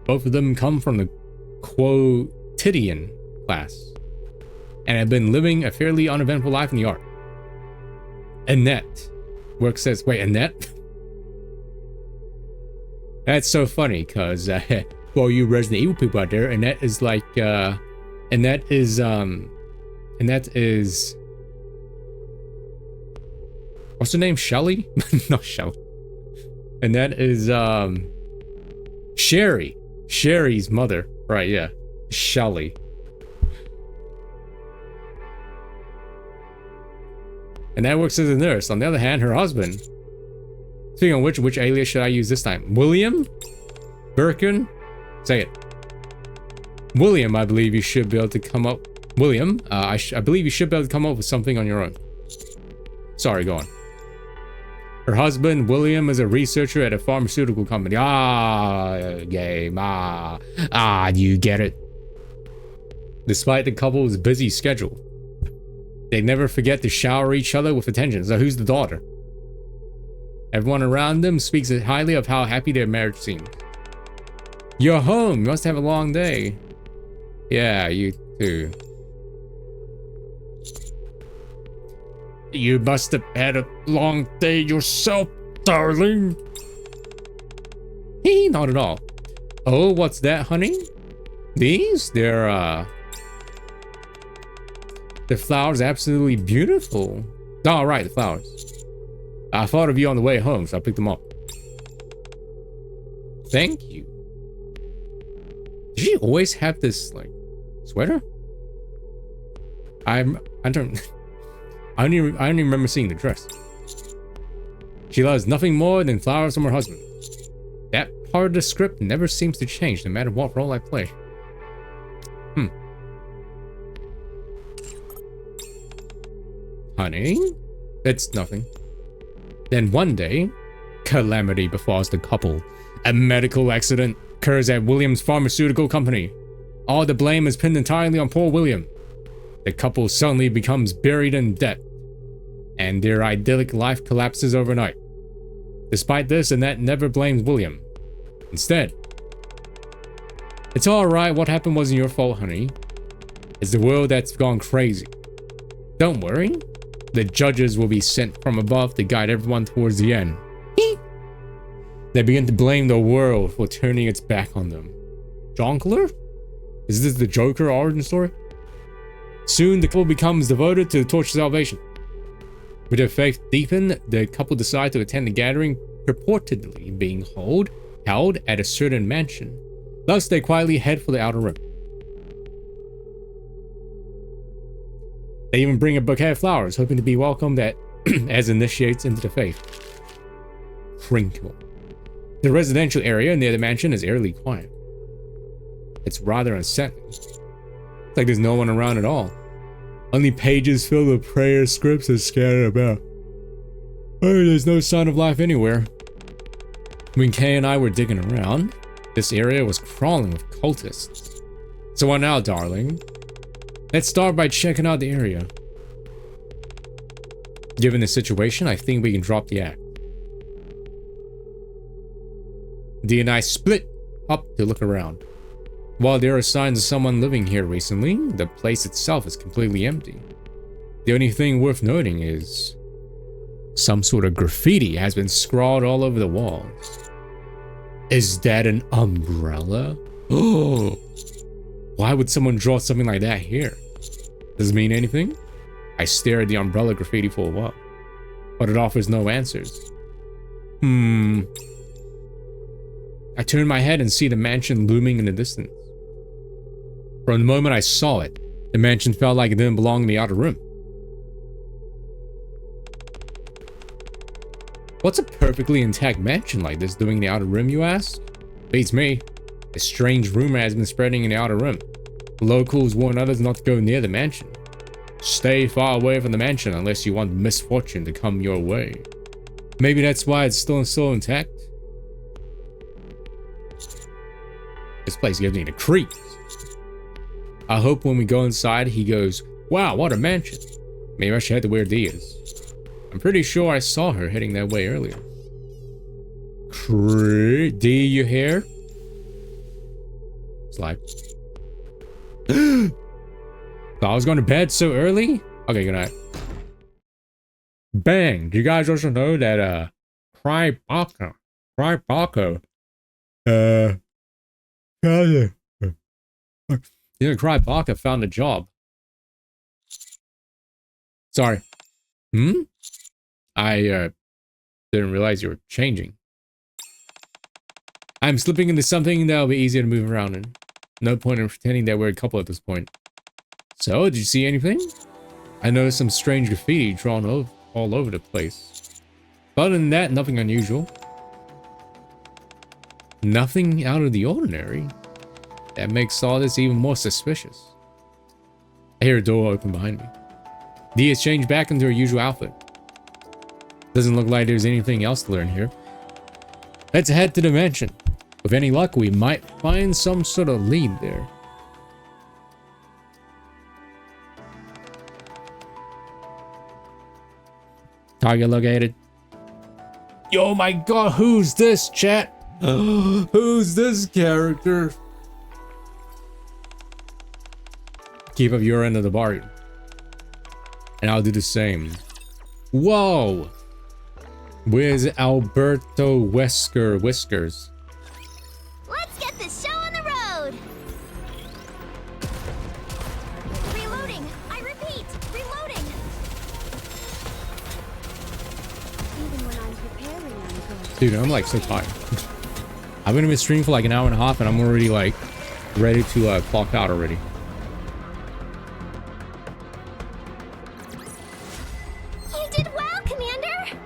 Both of them come from the Quotidian class and have been living a fairly uneventful life in the art. Annette works as... Wait, Annette? That's so funny, because for you Resident Evil people out there, Annette is like... Annette is... What's her name? Shelly? Not Shelly. Annette is... Sherry. Sherry's mother. Right, yeah. Shelly. And that works as a nurse. On the other hand, her husband. Speaking of which alias should I use this time? William? Birkin? Say it. William, I believe you should be able to come up... William, I believe you should be able to come up with something on your own. Sorry, go on. Her husband, William, is a researcher at a pharmaceutical company. Game. You get it. Despite the couple's busy schedule, they never forget to shower each other with attention. So who's the daughter? Everyone around them speaks highly of how happy their marriage seems. You're home. You must have a long day. Yeah, you too. You must have had a long day yourself. darling. He, not at all. Oh, what's that, honey? These? They're the flowers are absolutely beautiful. All right, the flowers. I thought of you on the way home, so I picked them up. Thank you. Did she always have this, like, sweater? I don't even remember seeing the dress. She loves nothing more than flowers from her husband. That part of the script never seems to change, no matter what role I play. Honey? It's nothing. Then one day, calamity befalls the couple. A medical accident occurs at William's pharmaceutical company. All the blame is pinned entirely on poor William. The couple suddenly becomes buried in debt, and their idyllic life collapses overnight. Despite this, Annette never blames William. Instead, it's alright, what happened wasn't your fault, honey. It's the world that's gone crazy. Don't worry, the judges will be sent from above to guide everyone towards the end. They begin to blame the world for turning its back on them. Jonkler? Is this the Joker origin story? Soon, the couple becomes devoted to the torch of salvation. With their faith deepened, the couple decide to attend the gathering purportedly being held at a certain mansion. Thus, they quietly head for the outer rim. They even bring a bouquet of flowers, hoping to be welcomed as initiates into the faith. Crinkle. The residential area near the mansion is eerily quiet. It's rather unsettling. It's like there's no one around at all. Only pages filled with prayer scripts are scattered about. Oh, there's no sign of life anywhere. When Kay and I were digging around, this area was crawling with cultists. So what now, darling? Let's start by checking out the area. Given the situation, I think we can drop the act. Dee and I split up to look around. While there are signs of someone living here recently, the place itself is completely empty. The only thing worth noting is some sort of graffiti has been scrawled all over the walls. Is that an umbrella? Oh, why would someone draw something like that here? Does it mean anything? I stare at the umbrella graffiti for a while, but it offers no answers. I turn my head and see the mansion looming in the distance. From the moment I saw it, the mansion felt like it didn't belong in the outer room. What's a perfectly intact mansion like this doing in the outer room, you ask? Beats me. A strange rumor has been spreading in the outer room. Locals warn others not to go near the mansion. Stay far away from the mansion unless you want misfortune to come your way. Maybe that's why it's still so intact. This place gives me the creeps. I hope when we go inside, he goes, wow, what a mansion. Maybe I should head to where Dee is. I'm pretty sure I saw her heading that way earlier. Dee, you here? Slide. I was going to bed so early? Okay, good night. Bang! Do you guys also know that, Tribaco, Tribaca found a job. Sorry. I, didn't realize you were changing. I'm slipping into something that'll be easier to move around in. No point in pretending that we're a couple at this point. So, did you see anything? I noticed some strange graffiti drawn all over the place. But other than that, nothing unusual. Nothing out of the ordinary. That makes all this even more suspicious. I hear a door open behind me. Dee has changed back into her usual outfit. Doesn't look like there's anything else to learn here. Let's head to the mansion. With any luck, we might find some sort of lead there. Target located. Yo, my god, who's this, chat? Who's this character? Keep up your end of the bargain. And I'll do the same. Whoa! Where's Alberto Whiskers? Let's get this show on the road. Reloading. I repeat, reloading. Even when I'm preparing, I'm good. Dude, I'm like so tired. I've been in this stream for like an hour and a half and I'm already like ready to clock out already. You did well, Commander.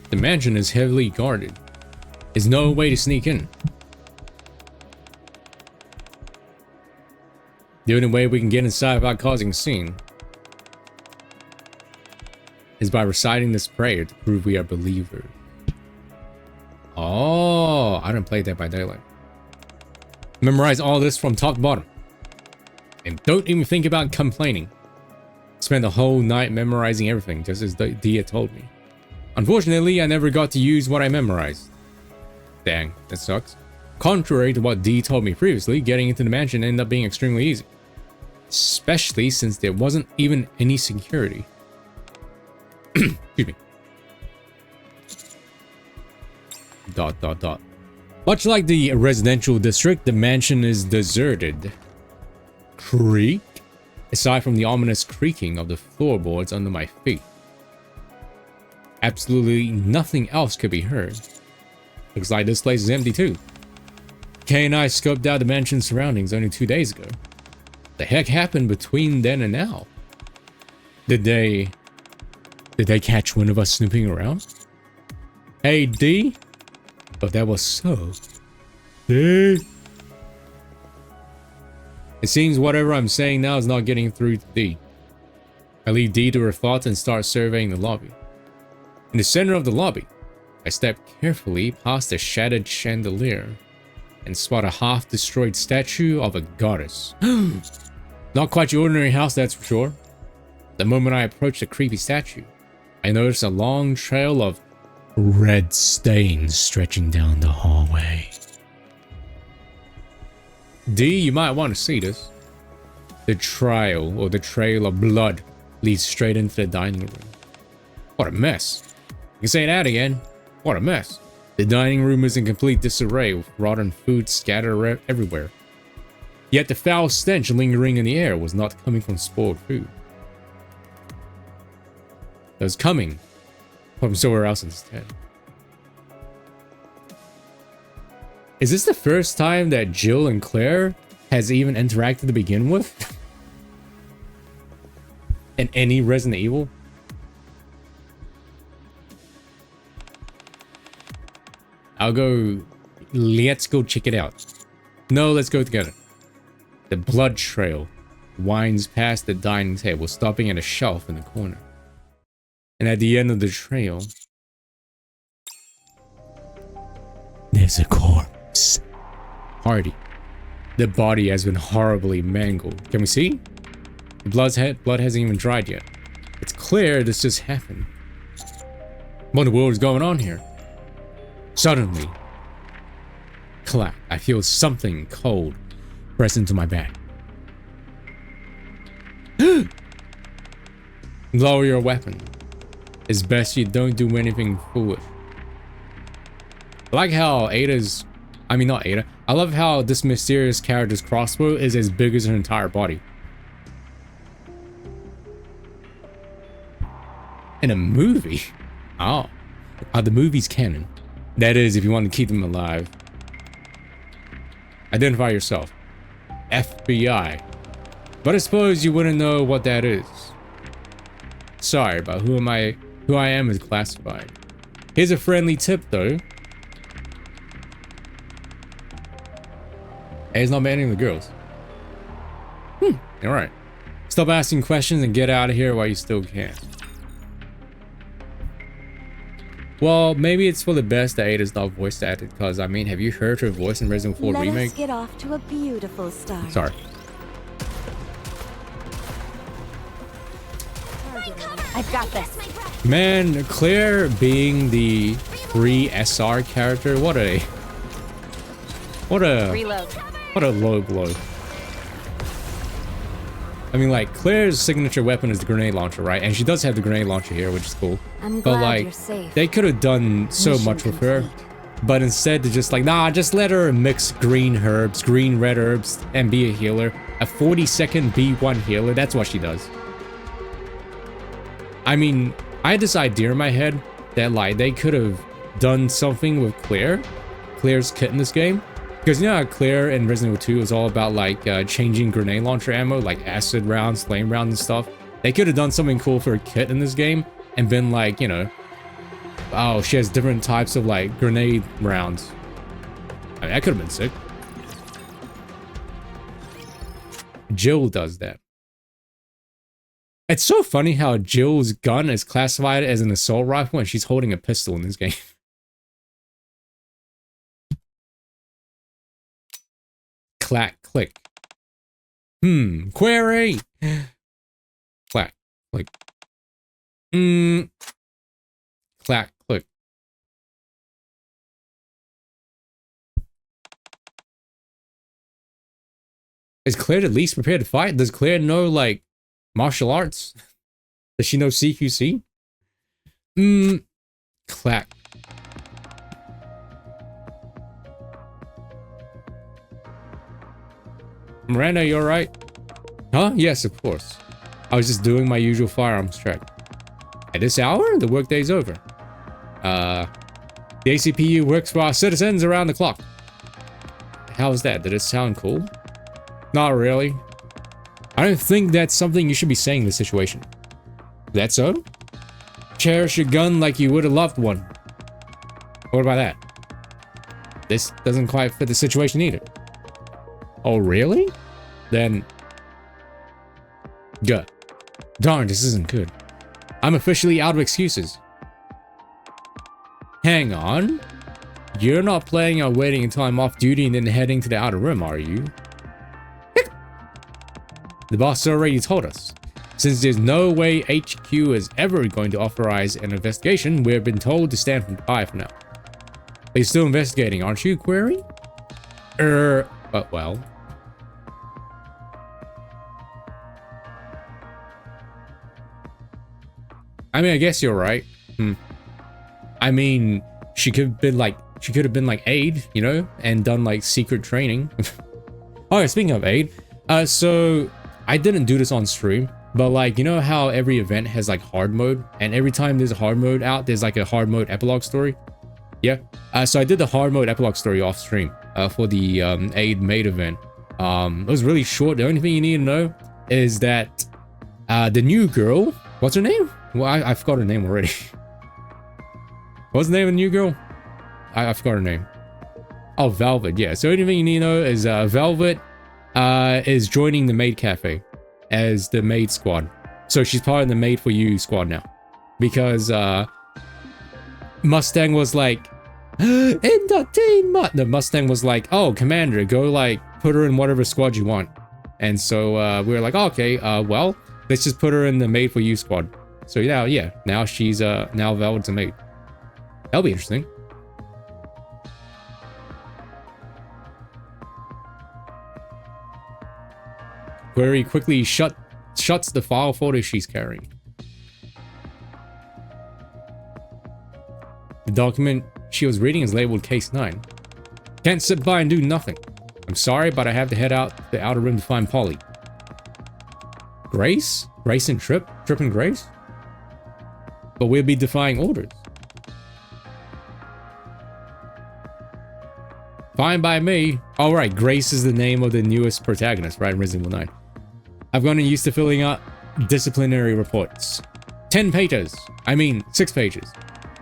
The mansion is heavily guarded. There's no way to sneak in. The only way we can get inside without causing a scene is by reciting this prayer to prove we are believers. Oh, I didn't play that by daylight. Memorize all this from top to bottom. And don't even think about complaining. Spend the whole night memorizing everything, just as Dia told me. Unfortunately, I never got to use what I memorized. Dang, that sucks. Contrary to what Dee told me previously, getting into the mansion ended up being extremely easy. Especially since there wasn't even any security. Excuse me. Dot, dot, dot. Much like the residential district, the mansion is deserted. Creak? Aside from the ominous creaking of the floorboards under my feet. Absolutely nothing else could be heard. Looks like this place is empty too. Kay and I scoped out the mansion's surroundings only 2 days ago. The heck happened between then and now? Did they catch wind of us snooping around? Hey, D? But that was so. D? It seems whatever I'm saying now is not getting through to D. I leave D to her thoughts and start surveying the lobby. In the center of the lobby, I step carefully past the shattered chandelier and spot a half-destroyed statue of a goddess. Not quite your ordinary house, that's for sure. The moment I approach the creepy statue, I notice a long trail of red stains stretching down the hallway. D, you might want to see this. The trail, or the trail of blood, leads straight into the dining room. What a mess. You can say that again. What a mess. The dining room is in complete disarray with rotten food scattered everywhere. Yet the foul stench lingering in the air was not coming from spoiled food. It was coming from somewhere else instead. Is this the first time that Jill and Claire has even interacted to begin with? In any Resident Evil? Let's go check it out. No, let's go together. The blood trail winds past the dining table, stopping at a shelf in the corner. And at the end of the trail, there's a corpse. Hardy. The body has been horribly mangled. Can we see? The blood hasn't even dried yet. It's clear this just happened. What in the world is going on here? Suddenly, clack, I feel something cold press into my back. Lower your weapon. It's best you don't do anything foolish. I like how not Ada. I love how this mysterious character's crossbow is as big as her entire body. In a movie? Oh. Are the movies canon? That is, if you want to keep them alive. Identify yourself. FBI. But I suppose you wouldn't know what that is. Sorry, but who I am is classified. Here's a friendly tip though. Hey, it's not banning the girls. Alright. Stop asking questions and get out of here while you still can. Well, maybe it's for the best that Ada's not voice acted, because I mean, have you heard her voice in Resident Evil 4 Remake? Let us get off to a beautiful start. Sorry. I've got this. Man, Claire being the free SR character, what a Reload. low blow. I mean, like, Claire's signature weapon is the grenade launcher, right? And she does have the grenade launcher here, which is cool. I'm But, glad like, you're safe. they could have done so Mission much with her. complete. But instead, they're just like, nah, just let her mix green herbs, green red herbs, and be a healer. A 40-second B1 healer, that's what she does. I mean, I had this idea in my head that, like, they could have done something with Claire's kit in this game. Because you know how Claire in Resident Evil 2 is all about, like, changing grenade launcher ammo, like acid rounds, flame rounds, and stuff. They could have done something cool for a kit in this game and been like, you know, oh, she has different types of, like, grenade rounds. I mean, that could have been sick. Jill does that. It's so funny how Jill's gun is classified as an assault rifle and she's holding a pistol in this game. Clack, click. Query! Clack, click. Clack, click. Is Claire at least prepared to fight? Does Claire know, like, martial arts? Does she know CQC? Clack. Miranda, you alright? Huh? Yes, of course. I was just doing my usual firearms check. At this hour, the workday's over. The ACPU works for our citizens around the clock. How's that? Did it sound cool? Not really. I don't think that's something you should be saying in this situation. That so? Cherish your gun like you would a loved one. What about that? This doesn't quite fit the situation either. Oh, really? Then... Good. Darn, this isn't good. I'm officially out of excuses. Hang on. You're not planning on waiting until I'm off duty and then heading to the outer rim, are you? The boss already told us. Since there's no way HQ is ever going to authorize an investigation, we've been told to stand by for now. But you're still investigating, aren't you, Query? Well. I mean, I guess you're right. I mean, she could have been like aid, you know, and done like secret training. Alright, speaking of aid, so I didn't do this on stream, but like, you know how every event has like hard mode, and every time there's a hard mode out, there's like a hard mode epilogue story? Yeah. So I did the hard mode epilogue story off stream for the aid maid event. It was really short. The only thing you need to know is that the new girl, what's her name? Well, I forgot her name already. What's the name of the new girl? I forgot her name. Oh, Velvet, yeah. So the only thing you need to know is Velvet is joining the maid cafe as the maid squad. So she's part of the maid for you squad now. Because Mustang was like, entertainment! The Mustang was like, oh, Commander, go like put her in whatever squad you want. And so we were like, oh, okay, well, let's just put her in the maid for you squad. So yeah, now she's now Velvet's a maid. That'll be interesting. Query quickly shuts the file folder she's carrying. The document she was reading is labeled Case 9. Can't sit by and do nothing. I'm sorry, but I have to head out the outer rim to find Polly. Grace? Grace and Trip? Trip and Grace? But we'll be defying orders. Fine by me. Alright, Grace is the name of the newest protagonist, right, in Resident Evil 9. I've gotten used to filling out disciplinary reports. 10 pages. I mean, 6 pages.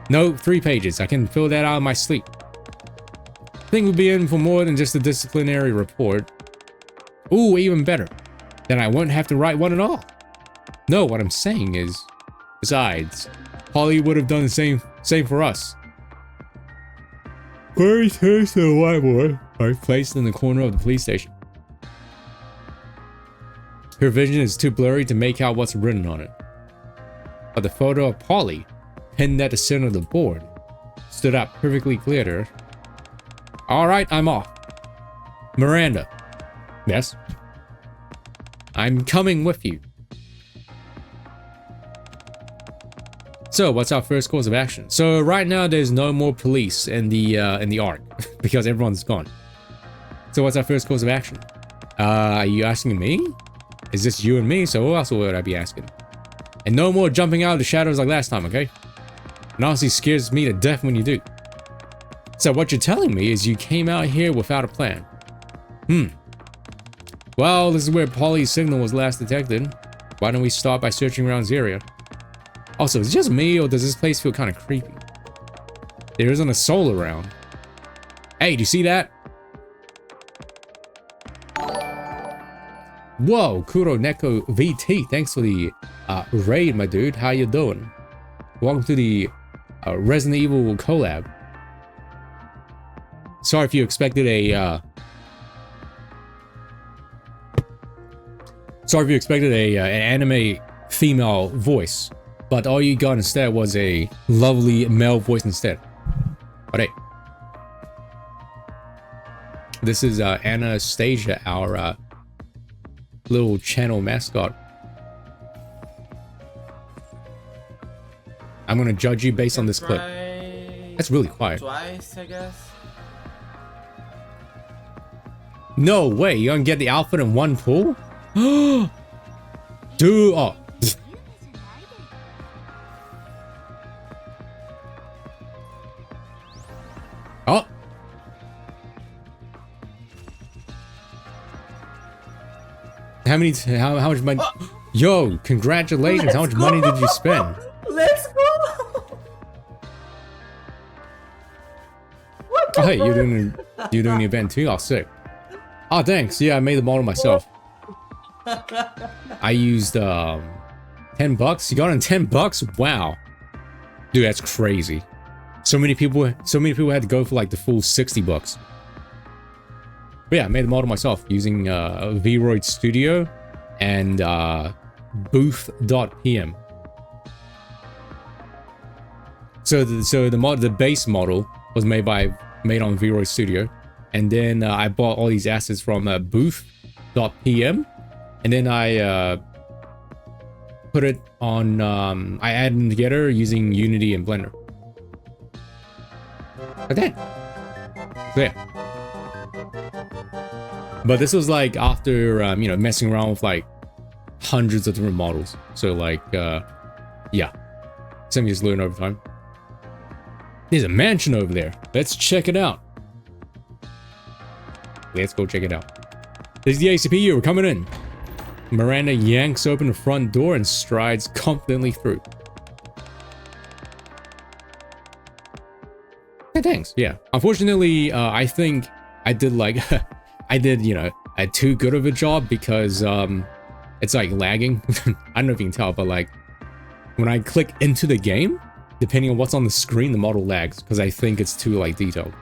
No, 3 pages. I can fill that out in my sleep. I think we'll be in for more than just a disciplinary report. Ooh, even better. Then I won't have to write one at all. No, what I'm saying is... Besides, Polly would have done the same for us. Query turns to the whiteboard, placed in the corner of the police station. Her vision is too blurry to make out what's written on it. But the photo of Polly, pinned at the center of the board, stood out perfectly clear to her. Alright, I'm off. Miranda. Yes? I'm coming with you. So, what's our first course of action? So, right now, there's no more police in the arc because everyone's gone. So, what's our first course of action? Are you asking me? Is this you and me? So, who else would I be asking? And no more jumping out of the shadows like last time, okay? It honestly scares me to death when you do. So, what you're telling me is you came out here without a plan. Well, this is where Polly's signal was last detected. Why don't we start by searching around this area? Also, is it just me or does this place feel kind of creepy? There isn't a soul around. Hey, do you see that? Whoa, Kuro Neko VT, thanks for the raid, my dude. How you doing? Welcome to the Resident Evil collab. Sorry if you expected a an anime female voice, but all you got instead was a lovely male voice instead. But hey, this is Anastasia, our little channel mascot. I'm gonna judge you based on this clip. That's really quiet. Twice, I guess. No way, you're gonna get the outfit in one pull? Dude, oh. Oh. How much money? Yo, congratulations. How much money did you spend? Let's go. Oh, hey, you're doing the event too? Oh, sick. Oh, thanks. Yeah, I made the model myself. I used 10 bucks. You got it in 10 bucks? Wow. Dude, that's crazy. So many people had to go for like the full 60 bucks. But yeah, I made the model myself using Vroid Studio and booth.pm. So the base model was made on Vroid Studio, and then I bought all these assets from booth.pm, and then I put it on. I added them together using Unity and Blender. Okay. So yeah. But this was like after you know, messing around with like hundreds of different models. So like yeah, some just learn over time. There's a mansion over there. Let's check it out. Let's go check it out. This is the ACPU. We're coming in. Miranda yanks open the front door and strides confidently through. Hey, thanks. Yeah. Unfortunately, I think I did like you know, a too good of a job because it's like lagging. I don't know if you can tell, but like when I click into the game, depending on what's on the screen, the model lags because I think it's too like detailed.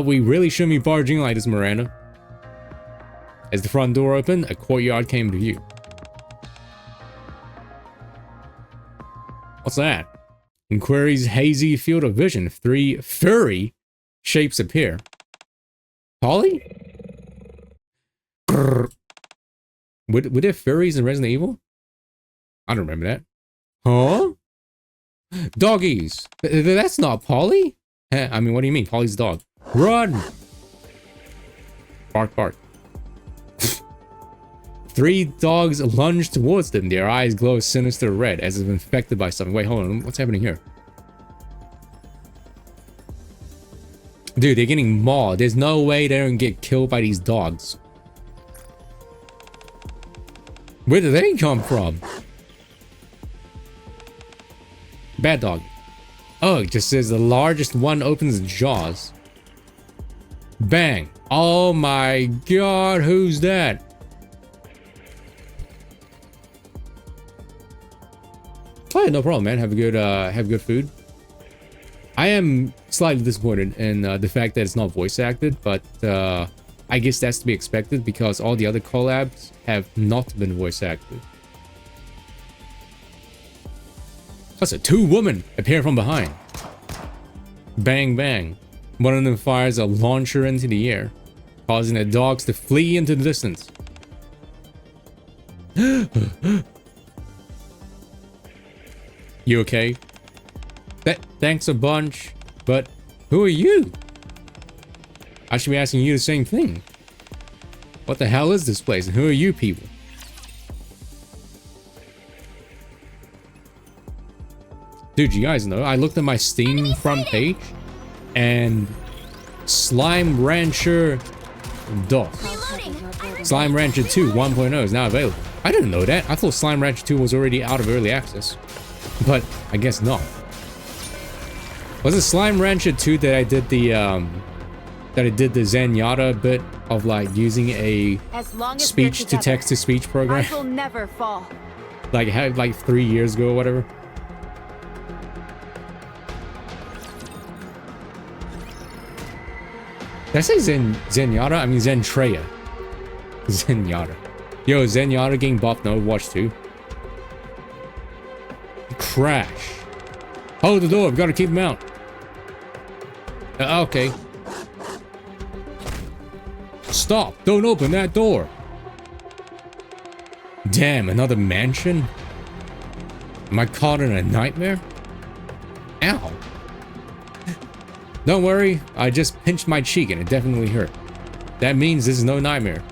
We really shouldn't be barging like this, Miranda. As the front door opened, a courtyard came into view. What's that? In Query's hazy field of vision, 3 furry shapes appear. Polly? Were there furries in Resident Evil? I don't remember that. Huh? Doggies! That's not Polly? I mean, what do you mean? Polly's dog. Run! Bark, bark. 3 dogs lunge towards them. Their eyes glow sinister red as if infected by something. Wait, hold on. What's happening here? Dude, they're getting mauled. There's no way they don't get killed by these dogs. Where did they come from? Bad dog. Oh, it just says the largest one opens its jaws. Bang. Oh my god, who's that? Oh, no problem, man. Have good food. I am slightly disappointed in the fact that it's not voice acted, but I guess that's to be expected because all the other collabs have not been voice acted. Plus, 2 women appear from behind. Bang, bang. One of them fires a launcher into the air, causing the dogs to flee into the distance. You okay? Thanks a bunch, but who are you? I should be asking you the same thing. What the hell is this place and who are you people? Dude, you guys know, I looked at my Steam front page and Slime Rancher DOS. Slime Rancher 2 1.0 is now available. I didn't know that. I thought Slime Rancher 2 was already out of early access. But I guess not. Was it Slime Rancher 2 that I did the Zenyatta bit of like using a speech to text to speech program? I will never fall. Like had like 3 years ago or whatever. Did I say Zenyatta? I mean Zentreya. Zenyatta. Yo, Zenyatta getting buffed in Overwatch 2. Crash. Hold the door, I've got to keep him out. Okay. Stop, don't open that door. Damn, another mansion? Am I caught in a nightmare? Ow. Don't worry, I just pinched my cheek and it definitely hurt. That means this is no nightmare.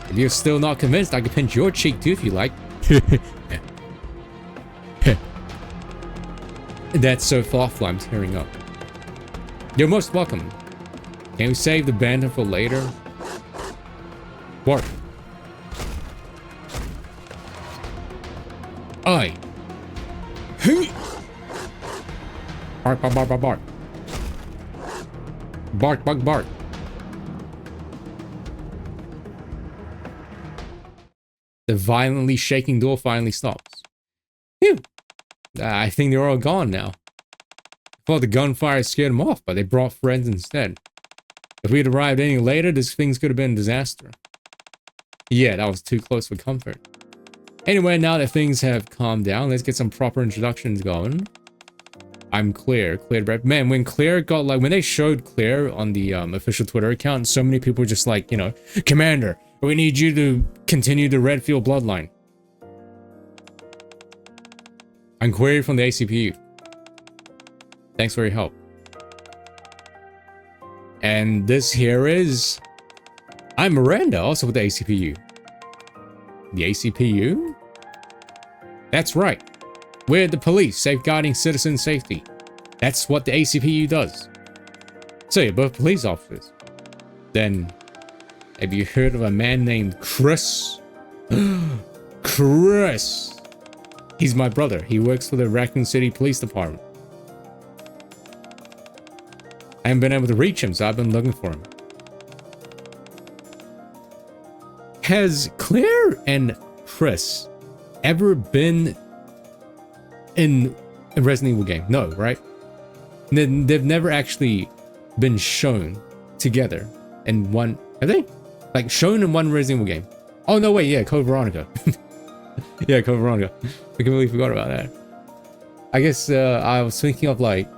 If you're still not convinced, I can pinch your cheek too if you like. That's so thoughtful, I'm tearing up. You're most welcome. Can we save the banter for later? Bark. Oi. Bark, bark, bark, bark, bark. Bark, bark, bark. The violently shaking door finally stops. Phew. I think they're all gone now. I thought the gunfire scared them off, but they brought friends instead. If we had arrived any later, this things could have been a disaster. Yeah, that was too close for comfort. Anyway, now that things have calmed down, let's get some proper introductions going. I'm Claire. Man, when Claire got like, when they showed Claire on the official Twitter account, so many people were just like, you know, Commander, we need you to continue the Redfield bloodline. I'm Query from the ACPU. Thanks for your help. And this here is... I'm Miranda, also with the ACPU. The ACPU? That's right. We're the police, safeguarding citizen safety. That's what the ACPU does. So you're both police officers. Then, have you heard of a man named Chris? Chris! He's my brother. He works for the Raccoon City Police Department. I haven't been able to reach him, so I've been looking for him. Has Claire and Chris ever been in a Resident Evil game? No, right? They've never actually been shown together in one... Have they? Like, shown in one Resident Evil game. Oh, no, wait, yeah, Code Veronica. Yeah, Code Veronica. I completely forgot about that. I guess I was thinking of, like,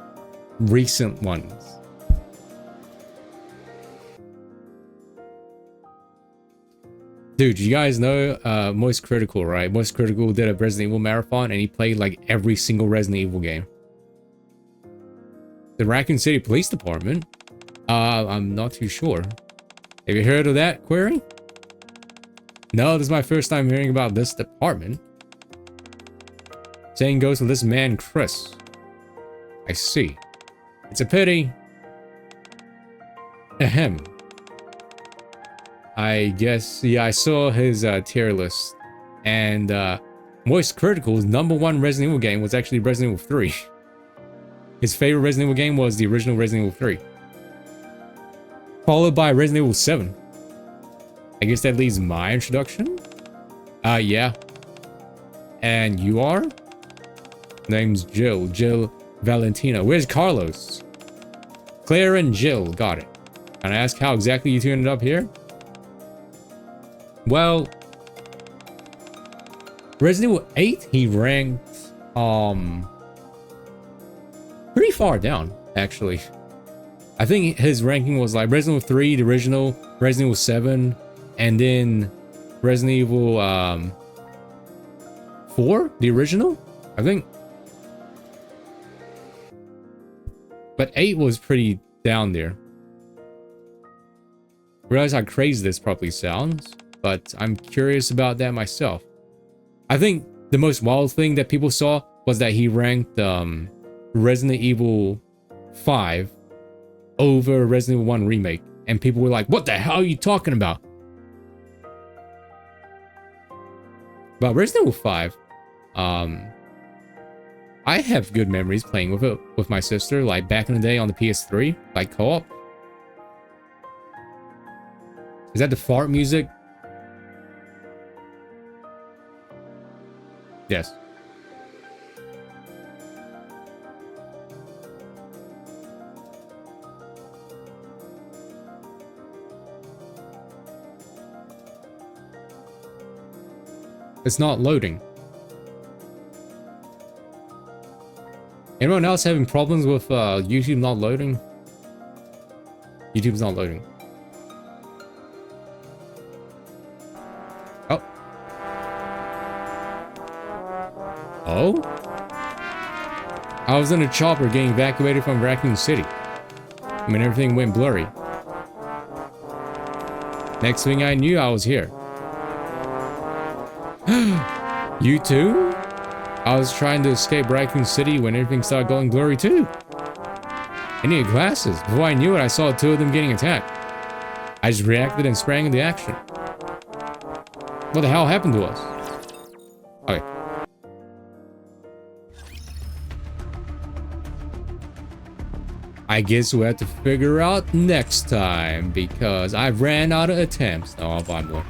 recent ones. Dude, you guys know Moist Critical, right? Moist Critical did a Resident Evil marathon and he played like every single Resident Evil game. The Raccoon City Police Department? I'm not too sure. Have you heard of that, Query? No, this is my first time hearing about this department. Saying goes to this man, Chris. I see. It's a pity. Ahem. I guess, yeah, I saw his tier list, and Moist Critical's #1 Resident Evil game was actually Resident Evil 3. His favorite Resident Evil game was the original Resident Evil 3. Followed by Resident Evil 7. I guess that leaves my introduction? Yeah. And you are? Name's Jill Valentina. Where's Carlos? Claire and Jill, got it. Can I ask how exactly you two ended up here? Well, Resident Evil 8, he ranked, pretty far down, actually. I think his ranking was like Resident Evil 3, the original, Resident Evil 7, and then Resident Evil, 4, the original, I think. But 8 was pretty down there. Realize how crazy this probably sounds, but I'm curious about that myself. I think the most wild thing that people saw was that he ranked Resident Evil 5 over Resident Evil 1 Remake. And people were like, what the hell are you talking about? But Resident Evil 5, I have good memories playing with it with my sister, like back in the day on the PS3, like co-op. Is that the fart music? Yes. It's not loading. Anyone else having problems with YouTube not loading? YouTube's not loading. Oh. Oh? I was in a chopper getting evacuated from Raccoon City. I mean, everything went blurry. Next thing I knew, I was here. You too? I was trying to escape Raccoon City when everything started going blurry too. I needed glasses. Before I knew it, I saw 2 of them getting attacked. I just reacted and sprang into action. What the hell happened to us? Okay. I guess we'll have to figure out next time because I ran out of attempts. Oh, I'll buy more.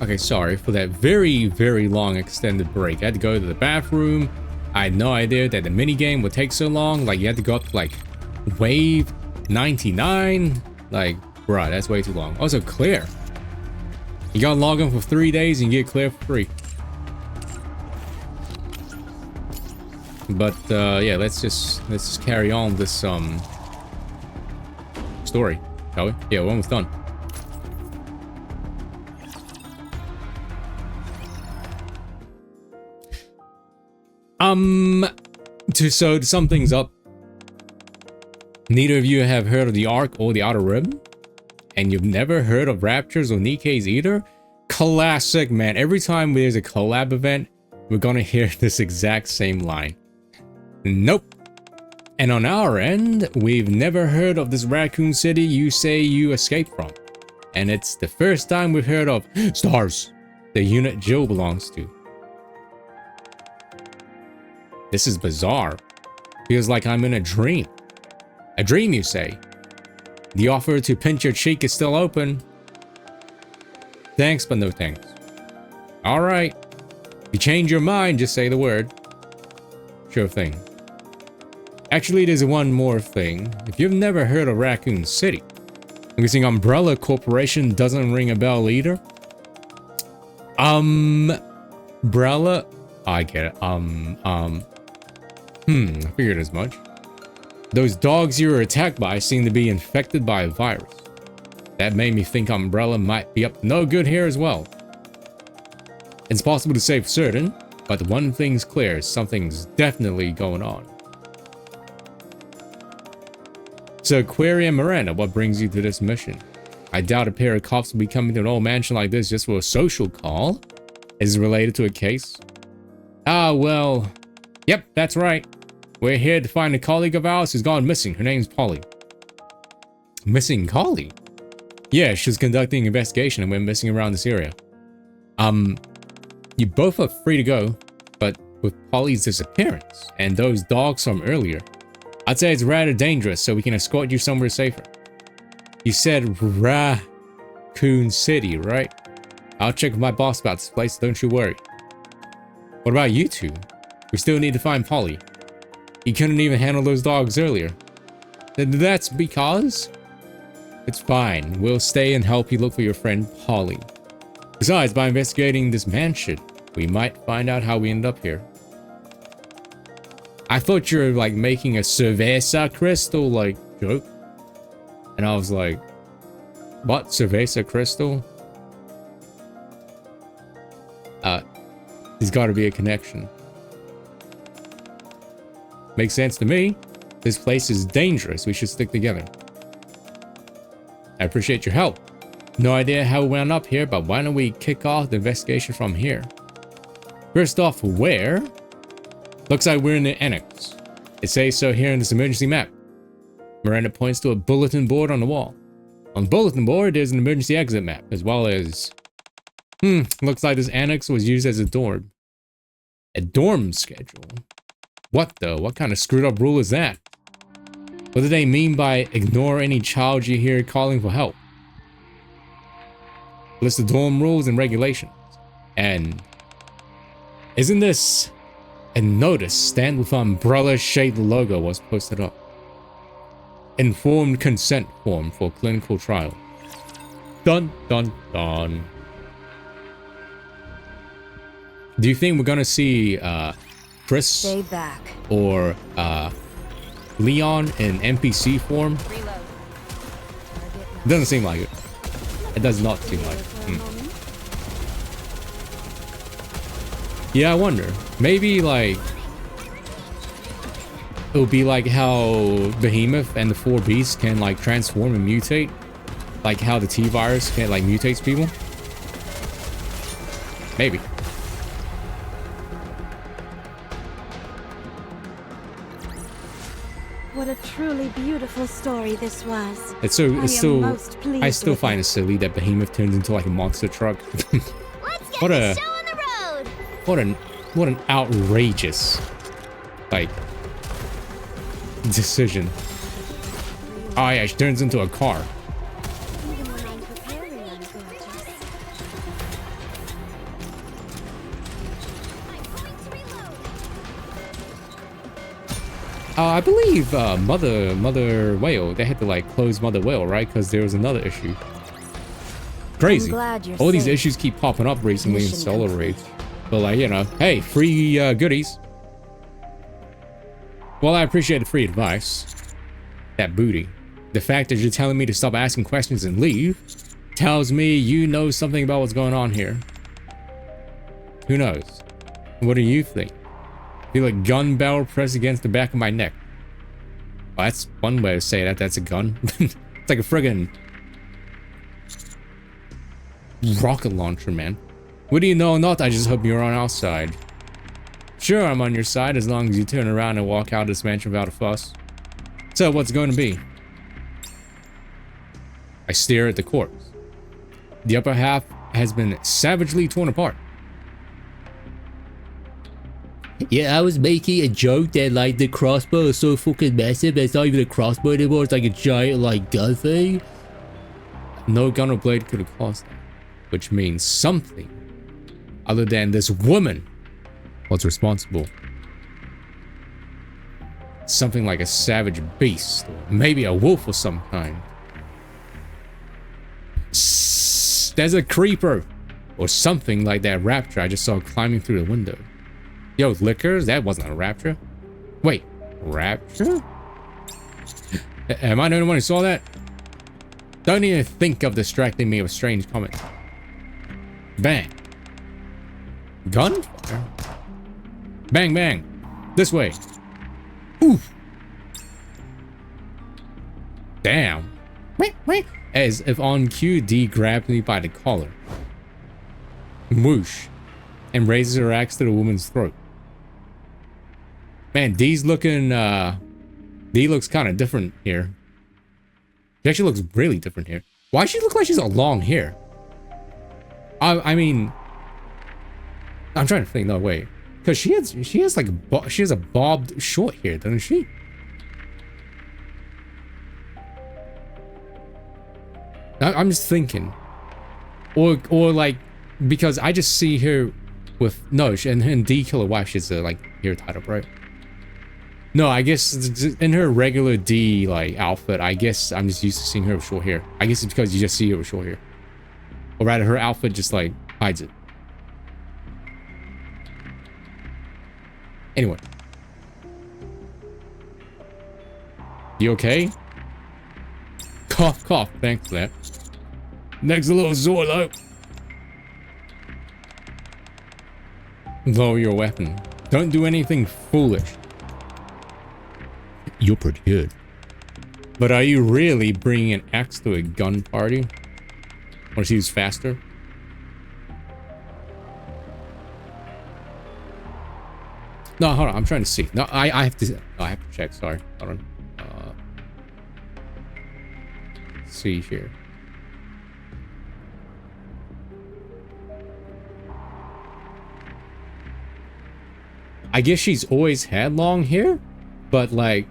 Okay, sorry for that very, very long extended break. I had to go to the bathroom. I had no idea that the minigame would take so long. Like, you had to go up to, like, wave 99. Like, bruh, that's way too long. Also, clear. You gotta log in for 3 days and get clear for free. But, yeah, let's just carry on this, story, shall we? Yeah, we're almost done. So to sum things up, neither of you have heard of the Ark or the Outer Rim, and you've never heard of Raptures or NIKKEs either? Classic, man. Every time there's a collab event, we're gonna hear this exact same line. Nope. And on our end, we've never heard of this Raccoon City you say you escaped from. And it's the first time we've heard of STARS, the unit Jill belongs to. This is bizarre. Feels like I'm in a dream. A dream, you say? The offer to pinch your cheek is still open. Thanks, but no thanks. Alright. If you change your mind, just say the word. Sure thing. Actually, there's one more thing. If you've never heard of Raccoon City, I'm guessing Umbrella Corporation doesn't ring a bell either? Umbrella? I get it. I figured as much. Those dogs you were attacked by seem to be infected by a virus. That made me think Umbrella might be up to no good here as well. It's possible to say for certain, but one thing's clear, something's definitely going on. So, Query and Miranda, what brings you to this mission? I doubt a pair of cops will be coming to an old mansion like this just for a social call. Is it related to a case? Ah, well... Yep, that's right. We're here to find a colleague of ours who's gone missing. Her name's Polly. Missing colleague? Yeah, she was conducting an investigation and went missing around this area. You both are free to go, but with Polly's disappearance and those dogs from earlier, I'd say it's rather dangerous, so we can escort you somewhere safer. You said Raccoon City, right? I'll check with my boss about this place, don't you worry. What about you two? We still need to find Polly. You couldn't even handle those dogs earlier. That's because... It's fine. We'll stay and help you look for your friend Polly. Besides, by investigating this mansion, we might find out how we ended up here. I thought you were like making a cerveza crystal like joke. And I was like, what? Cerveza crystal? There's got to be a connection. Makes sense to me. This place is dangerous. We should stick together. I appreciate your help. No idea how we wound up here, but why don't we kick off the investigation from here? First off, where? Looks like we're in the annex. It says so here in this emergency map. Miranda points to a bulletin board on the wall. On the bulletin board, there's an emergency exit map, as well as... looks like this annex was used as a dorm. A dorm schedule? What though? What kind of screwed up rule is that? What do they mean by ignore any child you hear calling for help? List of dorm rules and regulations. And isn't this a notice stand with umbrella shaped logo was posted up? Informed consent form for clinical trial. Dun dun dun. Do you think we're gonna see Chris Stay back. or Leon in NPC form? It doesn't seem like it. It does not seem like it. Yeah, I wonder. Maybe like it'll be like how Behemoth and the 4 beasts can like transform and mutate, like how the T-virus can like mutates people. Maybe. What a truly beautiful story this was. It's so I still with find it silly that Behemoth turns into like a monster truck. Let's get What the a- show on the road. what an outrageous like decision. Oh yeah, she turns into a car. Even when I'm preparing, I'm gorgeous. I'm going to reload. I believe Mother Whale, they had to like close Mother Whale, right? Because there was another issue. Crazy. glad you're All these safe. issues keep popping up recently in Mission Solar complete. Rage. But like, you know, hey, free goodies. Well, I appreciate the free advice. That booty. The fact that you're telling me to stop asking questions and leave tells me you know something about what's going on here. Who knows? What do you think? Feel a gun barrel pressed against the back of my neck. Well, that's one way to say that. That's a gun. It's like a friggin' rocket launcher, man. What do you know or not? I just hope you're on our side. Sure, I'm on your side as long as you turn around and walk out of this mansion without a fuss. So, what's going to be? I stare at the corpse. The upper half has been savagely torn apart. Yeah, I was making a joke that like the crossbow is so fucking massive that it's not even a crossbow anymore. It's like a giant like gun thing. No gun or blade could have caused that. Which means something other than this woman was responsible. Something like a savage beast, or maybe a wolf of some kind. There's a creeper, or something like that raptor I just saw climbing through the window. Yo, Lickers, that wasn't a rapture. Wait, rapture? Am I the only one who saw that? Don't even think of distracting me with strange comments. Bang. Gunfire? Bang, bang. This way. Oof. Damn. As if on cue, D grabbed me by the collar. Whoosh. And raises her axe to the woman's throat. Man, D's looking, D looks kind of different here. She actually looks really different here. Why does she look like she's got long hair? I mean, I'm trying to think. No, wait, because she has like she has a bobbed short hair, doesn't she? I'm just thinking, or like because I just see her with no, and D Killer wife, she's like hair tied up, right? No, I guess in her regular D like outfit, I guess I'm just used to seeing her with short hair. I guess it's because you just see her with short hair. Or rather, her outfit just like hides it. Anyway. You okay? Cough, cough. Thanks for that. Next a little sore though. Lower your weapon. Don't do anything foolish. You're pretty good. But are you really bringing an axe to a gun party? Or she was faster? No, hold on. I'm trying to see. No, I have to. Oh, I have to check. Sorry. Hold on. Let's see here. I guess she's always had long hair, but like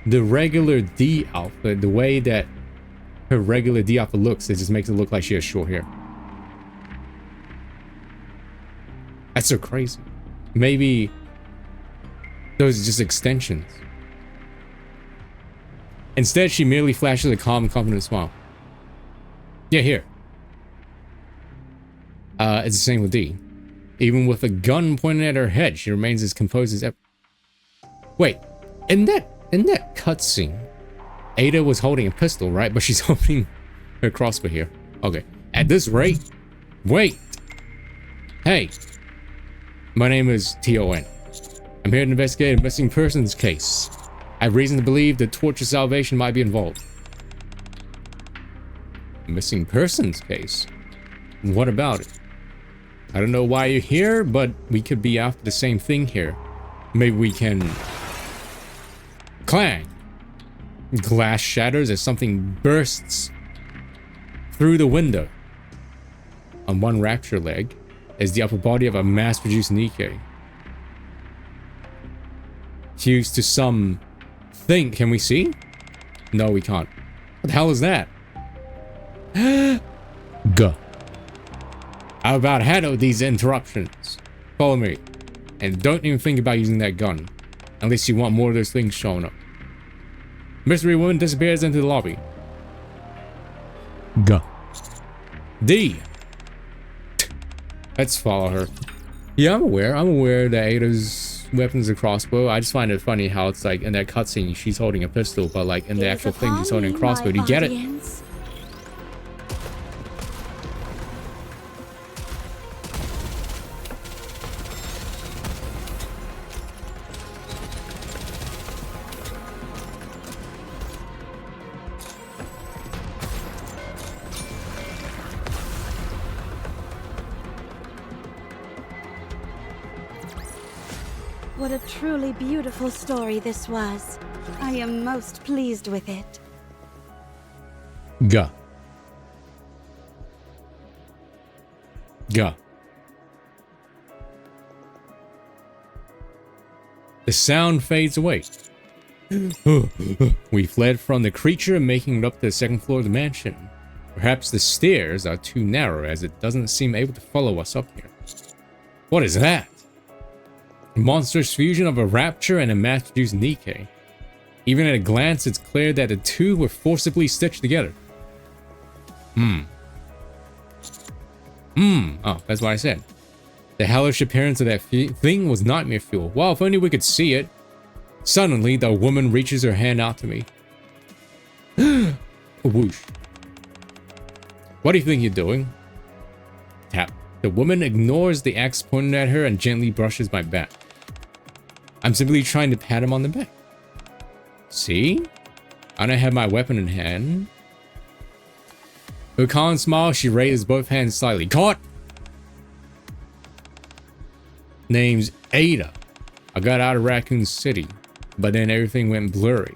the regular D outfit, the way that her regular D outfit looks, it just makes it look like she has short hair. That's so crazy. Maybe those are just extensions. Instead, she merely flashes a calm, confident smile. Yeah, here. It's the same with D. Even with a gun pointed at her head, she remains as composed as ever. Wait, in that cutscene, Ada was holding a pistol, right? But she's holding her crossbow here. Okay. At this rate, wait. Hey, my name is T.O.N. I'm here to investigate a missing persons case. I have reason to believe that torture salvation might be involved. A missing persons case? What about it? I don't know why you're here, but we could be after the same thing here. Maybe we can... Clang! Glass shatters as something bursts through the window. On one rapture leg is the upper body of a mass-produced NIKKE. Fused to some thing. Can we see? No, we can't. What the hell is that? Go. I've about had all these interruptions. Follow me. And don't even think about using that gun. Unless you want more of those things showing up. Mystery woman disappears into the lobby. Go. D. Let's follow her. Yeah, I'm aware that Ada's weapon's a crossbow. I just find it funny how it's like in that cutscene she's holding a pistol, but like in the actual thing she's holding a crossbow. Do you get it? What a truly beautiful story this was. I am most pleased with it. Go. Go. The sound fades away. We fled from the creature, making it up to the second floor of the mansion. Perhaps the stairs are too narrow, as it doesn't seem able to follow us up here. What is that? A monstrous fusion of a rapture and a mass-produced NIKKE. Even at a glance, it's clear that the two were forcibly stitched together. Oh, that's what I said. The hellish appearance of that thing was nightmare fuel. Well, if only we could see it. Suddenly, the woman reaches her hand out to me. Whoosh. What do you think you're doing? Tap. The woman ignores the axe pointed at her and gently brushes my back. I'm simply trying to pat him on the back. See? I don't have my weapon in hand. With a calm smile, she raises both hands slightly. Caught! Name's Ada. I got out of Raccoon City, but then everything went blurry.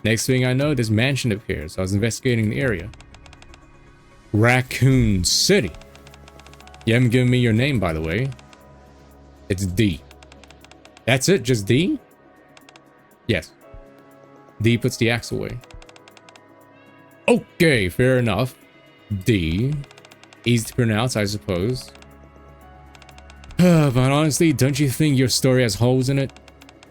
Next thing I know, this mansion appears. I was investigating the area. Raccoon City. You haven't given me your name, by the way. It's D. That's it? Just D? Yes. D puts the axe away. Okay, fair enough. D. Easy to pronounce, I suppose. But honestly, don't you think your story has holes in it?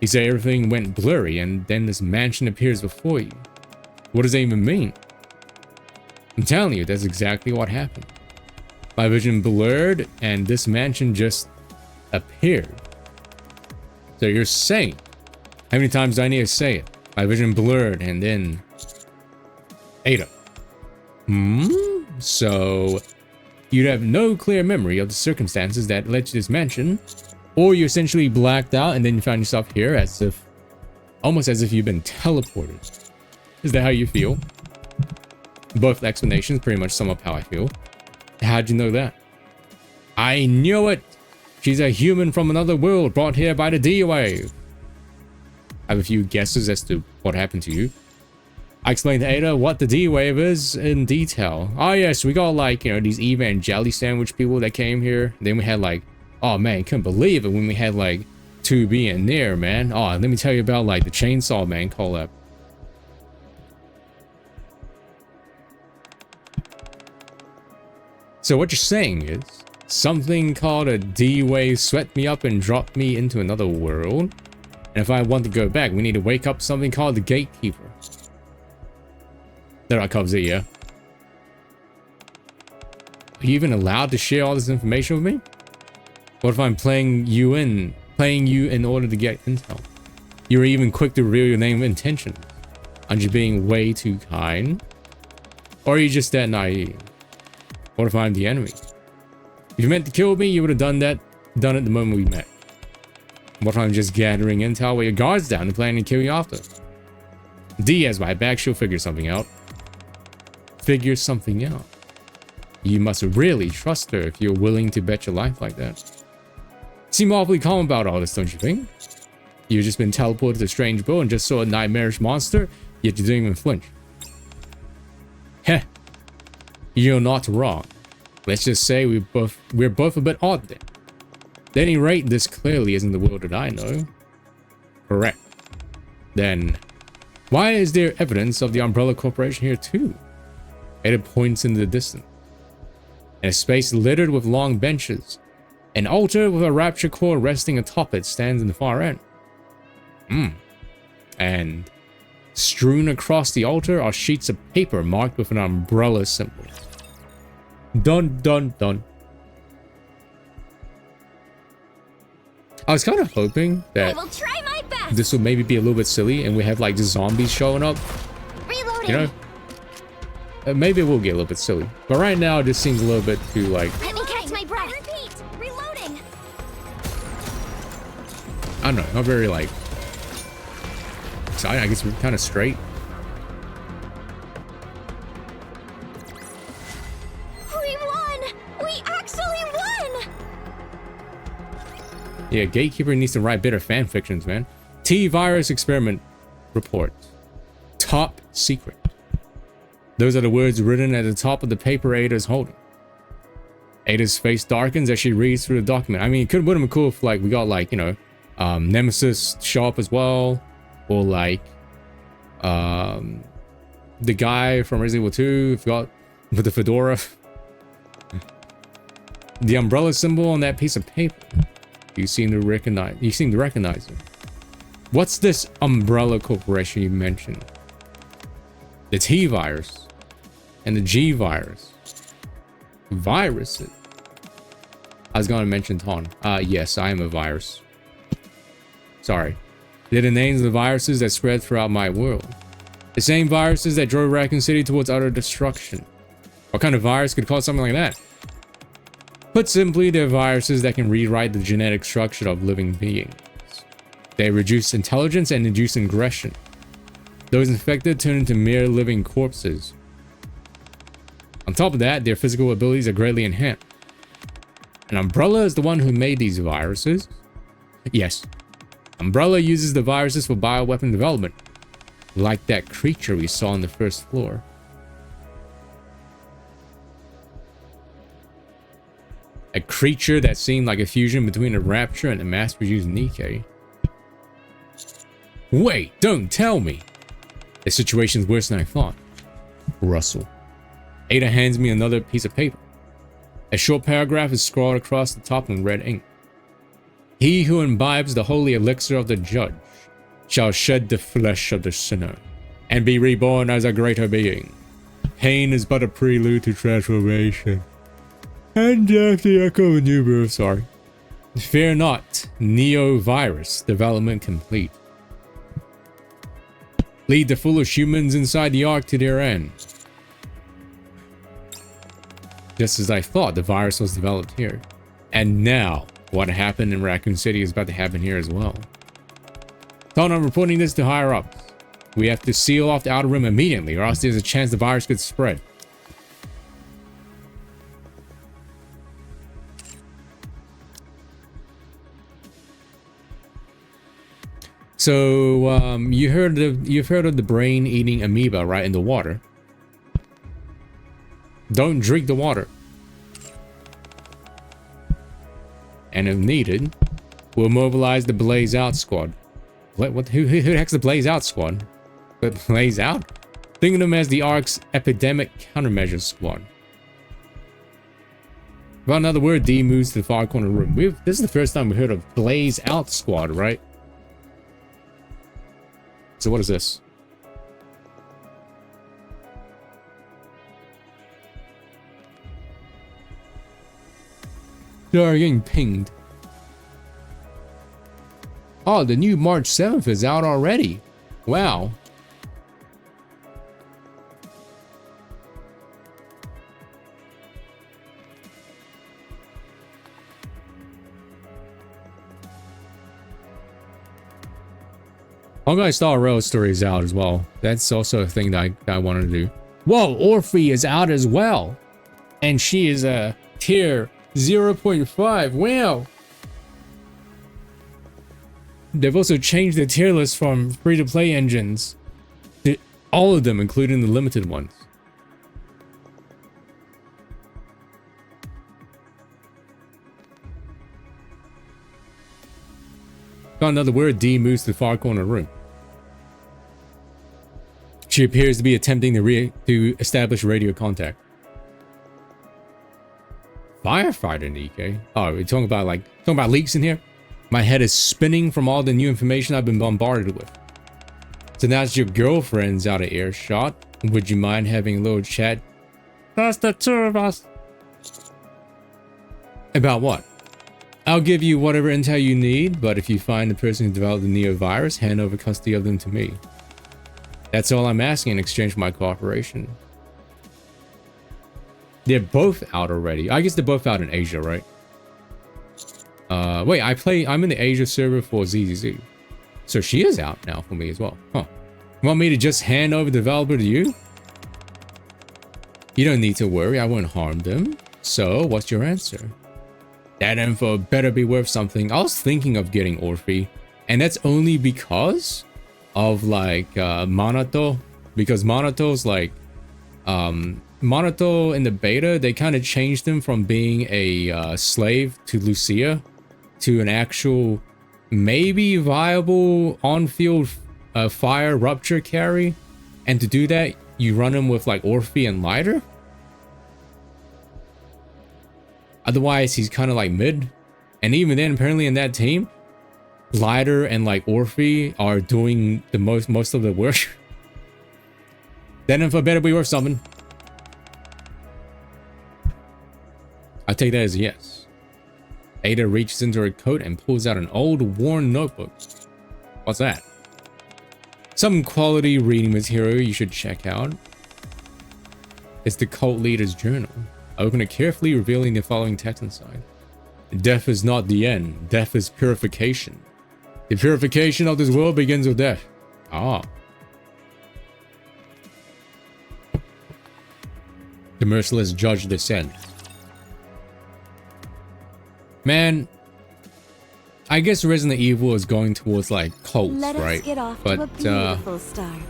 You say everything went blurry and then this mansion appears before you. What does that even mean? I'm telling you, that's exactly what happened. My vision blurred and this mansion just appeared. So you're saying, how many times do I need to say it? My vision blurred and then Ada. So you'd have no clear memory of the circumstances that led to this mansion, or you're essentially blacked out and then you find yourself here as if, almost as if you've been teleported. Is that how you feel? Both explanations pretty much sum up how I feel. How'd you know that? I knew it! She's a human from another world brought here by the D-Wave. I have a few guesses as to what happened to you. I explained to Ada what the D-Wave is in detail. Oh yes, we got like, you know, these Eva and Jelly Sandwich people that came here. Then we had like, oh man, couldn't believe it when we had like 2B in there, man. Oh, let me tell you about like the Chainsaw Man collab. So what you're saying is, something called a D-Wave swept me up and dropped me into another world. And if I want to go back, we need to wake up something called the Gatekeeper. That covers it, yeah. Are you even allowed to share all this information with me? What if I'm playing you in order to get intel? You're even quick to reveal your name of intention. Aren't you being way too kind? Or are you just that naive? What if I'm the enemy? If you meant to kill me, you would have done it the moment we met. What if I'm just gathering intel while your guard's down and planning to kill you after? D has my back, she'll figure something out. Figure something out. You must really trust her if you're willing to bet your life like that. Seem awfully calm about all this, don't you think? You've just been teleported to a strange boat and just saw a nightmarish monster, yet you didn't even flinch. Heh. You're not wrong. Let's just say we're both a bit odd then. At any rate, this clearly isn't the world that I know. Correct. Then, why is there evidence of the Umbrella Corporation here too? It points into the distance. In a space littered with long benches. An altar with a rapture core resting atop it stands in the far end. And strewn across the altar are sheets of paper marked with an umbrella symbol. Dun dun dun. I was kind of hoping that I will try my best. this will maybe be a little bit silly and we have like the zombies showing up. Reloading. You know? Maybe it will get a little bit silly. But right now it just seems a little bit too like, Let me catch my breath. Repeat. Reloading. I don't know, not very like exciting. I guess we're kind of straight. We won. We actually won. Yeah, Gatekeeper needs to write better fan fictions, man. T-Virus experiment report. Top secret. Those are the words written at the top of the paper Ada's holding. Ada's face darkens as she reads through the document. I mean, it would have been cool if like we got like, you know, Nemesis show up as well. Or like the guy from Resident Evil 2 forgot with the fedora. The umbrella symbol on that piece of paper. You seem to recognize it. What's this Umbrella Corporation you mentioned? The T-Virus and the G-Virus. Viruses. I was going to mention Ton. Yes, I am a virus. Sorry. They're the names of the viruses that spread throughout my world. The same viruses that drove Raccoon City towards utter destruction. What kind of virus could cause something like that? Put simply, they're viruses that can rewrite the genetic structure of living beings. They reduce intelligence and induce aggression. Those infected turn into mere living corpses. On top of that, their physical abilities are greatly enhanced. And Umbrella is the one who made these viruses. Yes, Umbrella uses the viruses for bioweapon development, like that creature we saw on the first floor. A creature that seemed like a fusion between a Rapture and a mass-produced NIKKE. Wait, don't tell me! The situation's worse than I thought. Russell. Ada hands me another piece of paper. A short paragraph is scrawled across the top in red ink. He who imbibes the holy elixir of the judge shall shed the flesh of the sinner and be reborn as a greater being. Pain is but a prelude to transformation. And death the echo of a new birth, sorry. Fear not, Neo-Virus development complete. Lead the foolish humans inside the Ark to their end. Just as I thought, the virus was developed here. And now, What happened in Raccoon City is about to happen here as well. Told I'm reporting this to higher ups. We have to seal off the outer rim immediately, or else there's a chance the virus could spread. So you've heard of the brain-eating amoeba, right, in the water. Don't drink the water. And if needed, we'll mobilize the Blaze Out squad. Who the heck's the Blaze Out squad? But Blaze Out? Think of them as the ARC's epidemic countermeasures squad. Well, another word, D moves to the far corner room. This is the first time we heard of Blaze Out squad, right? So what is this? They're getting pinged. Oh, the new March 7th is out already. Wow. Hongai Star Rail story is out as well. That's also a thing that I wanted to do. Whoa, Orphe is out as well. And she is a tier 0.5. Wow. They've also changed the tier list from free-to-play engines to all of them, including the limited ones. Got another word, D moves to the far corner room. She appears to be attempting to establish radio contact. Firefighter NIKKE? Oh, we're talking about leaks in here? My head is spinning from all the new information I've been bombarded with. So now that your girlfriend's out of earshot, would you mind having a little chat? That's the two of us. About what? I'll give you whatever intel you need, but if you find the person who developed the Neo virus, hand over custody of them to me. That's all I'm asking in exchange for my cooperation. They're both out already. I guess they're both out in Asia, right? Wait, I'm in the Asia server for ZZZ. So she is out now for me as well. Huh. You want me to just hand over the developer to you? You don't need to worry, I won't harm them. So, what's your answer? That info better be worth something. I was thinking of getting Orphe, and that's only because of like Monato, because Monato's like Monato in the beta, they kind of changed him from being a slave to Lucia to an actual maybe viable on-field fire rupture carry, and to do that you run him with like Orphe and Lighter. Otherwise he's kind of like mid, and even then apparently in that team Lighter and like Orphe are doing the most of the work. That info better be worth something. I take that as a yes. Ada reaches into her coat and pulls out an old worn notebook. What's that? Some quality reading material you should check out. It's the cult leader's journal. I open it carefully, revealing the following text inside. Death is not the end. Death is purification. The purification of this world begins with death. Ah. The merciless judge descends. Man, I guess Resident Evil is going towards like cults, Let us right? get off But to a beautiful start.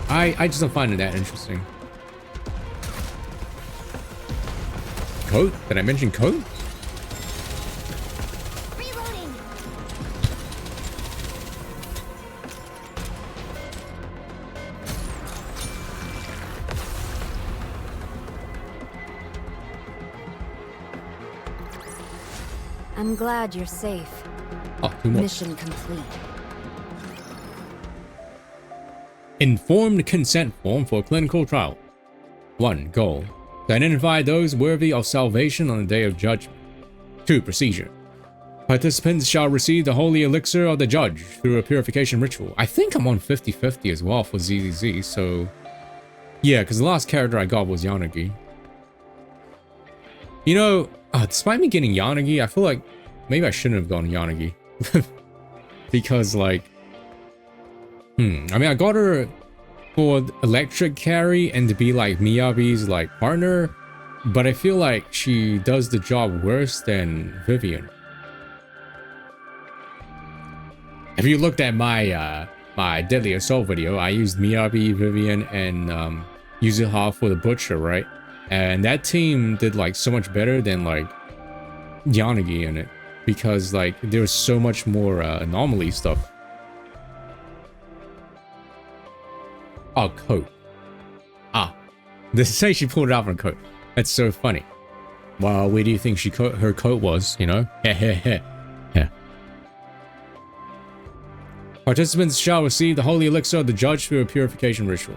I just don't find it that interesting. Code? Did I mention code? Reloading. I'm glad you're safe. Oh, 2 more. Mission complete. Informed consent form for clinical trial. 1. Goal. To identify those worthy of salvation on the day of judgment. 2. Procedure. Participants shall receive the holy elixir of the judge through a purification ritual. I think I'm on 50-50 as well for ZZZ, so... Yeah, because the last character I got was Yanagi. You know, Despite me getting Yanagi, I feel like maybe I shouldn't have gone Yanagi. Because, like... I mean, I got her for electric carry and to be, like, Miyabi's, like, partner. But I feel like she does the job worse than Vivian. If you looked at my, my Deadly Assault video, I used Miyabi, Vivian, and, Yuzuha for the Butcher, right? And that team did, like, so much better than, like, Yanagi in it. Because, like, there was so much more, anomaly stuff. Oh, coat. This is how she pulled it out from coat. That's so funny. Well, where do you think her coat was, you know? Yeah. Participants shall receive the holy elixir of the judge through a purification ritual.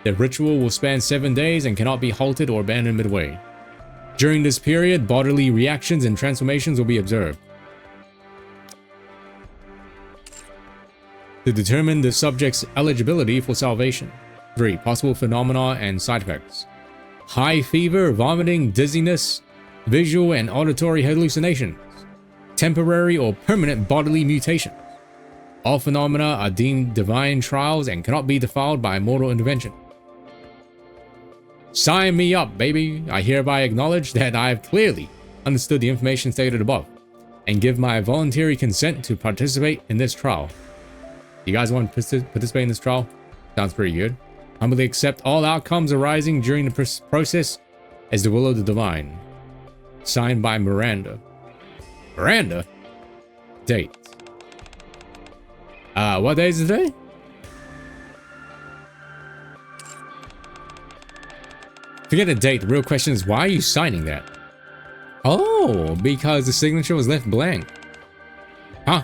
The ritual will span 7 days and cannot be halted or abandoned midway. During this period, bodily reactions and transformations will be observed. To determine the subject's eligibility for salvation. 3. Possible phenomena and side effects. High fever, vomiting, dizziness, visual and auditory hallucinations. Temporary or permanent bodily mutations. All phenomena are deemed divine trials and cannot be defiled by mortal intervention. Sign me up, baby. I hereby acknowledge that I have clearly understood the information stated above and give my voluntary consent to participate in this trial. You guys want to participate in this trial? Sounds pretty good. Humbly accept all outcomes arising during the process as the will of the divine. Signed by Miranda. Miranda? Date. What day is it today? Forget the date. The real question is, why are you signing that? Oh, because the signature was left blank. Huh?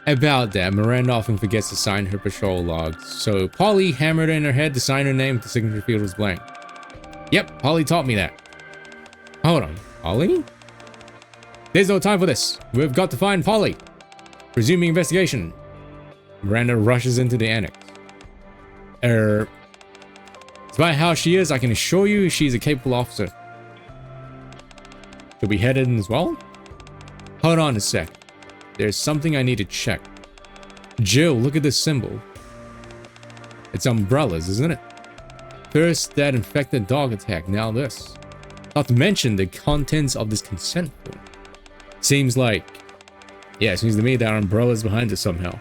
About that, Miranda often forgets to sign her patrol logs. So Polly hammered in her head to sign her name if the signature field was blank. Yep, Polly taught me that. Hold on, Polly? There's no time for this. We've got to find Polly. Resuming investigation. Miranda rushes into the annex. Despite how she is, I can assure you she's a capable officer. Should we head in as well? Hold on a sec. There's something I need to check. Jill, look at this symbol. It's umbrellas, isn't it? First, that infected dog attack, now this. Not to mention the contents of this consent form. Seems like... yeah, it seems to me that our umbrella's behind it somehow.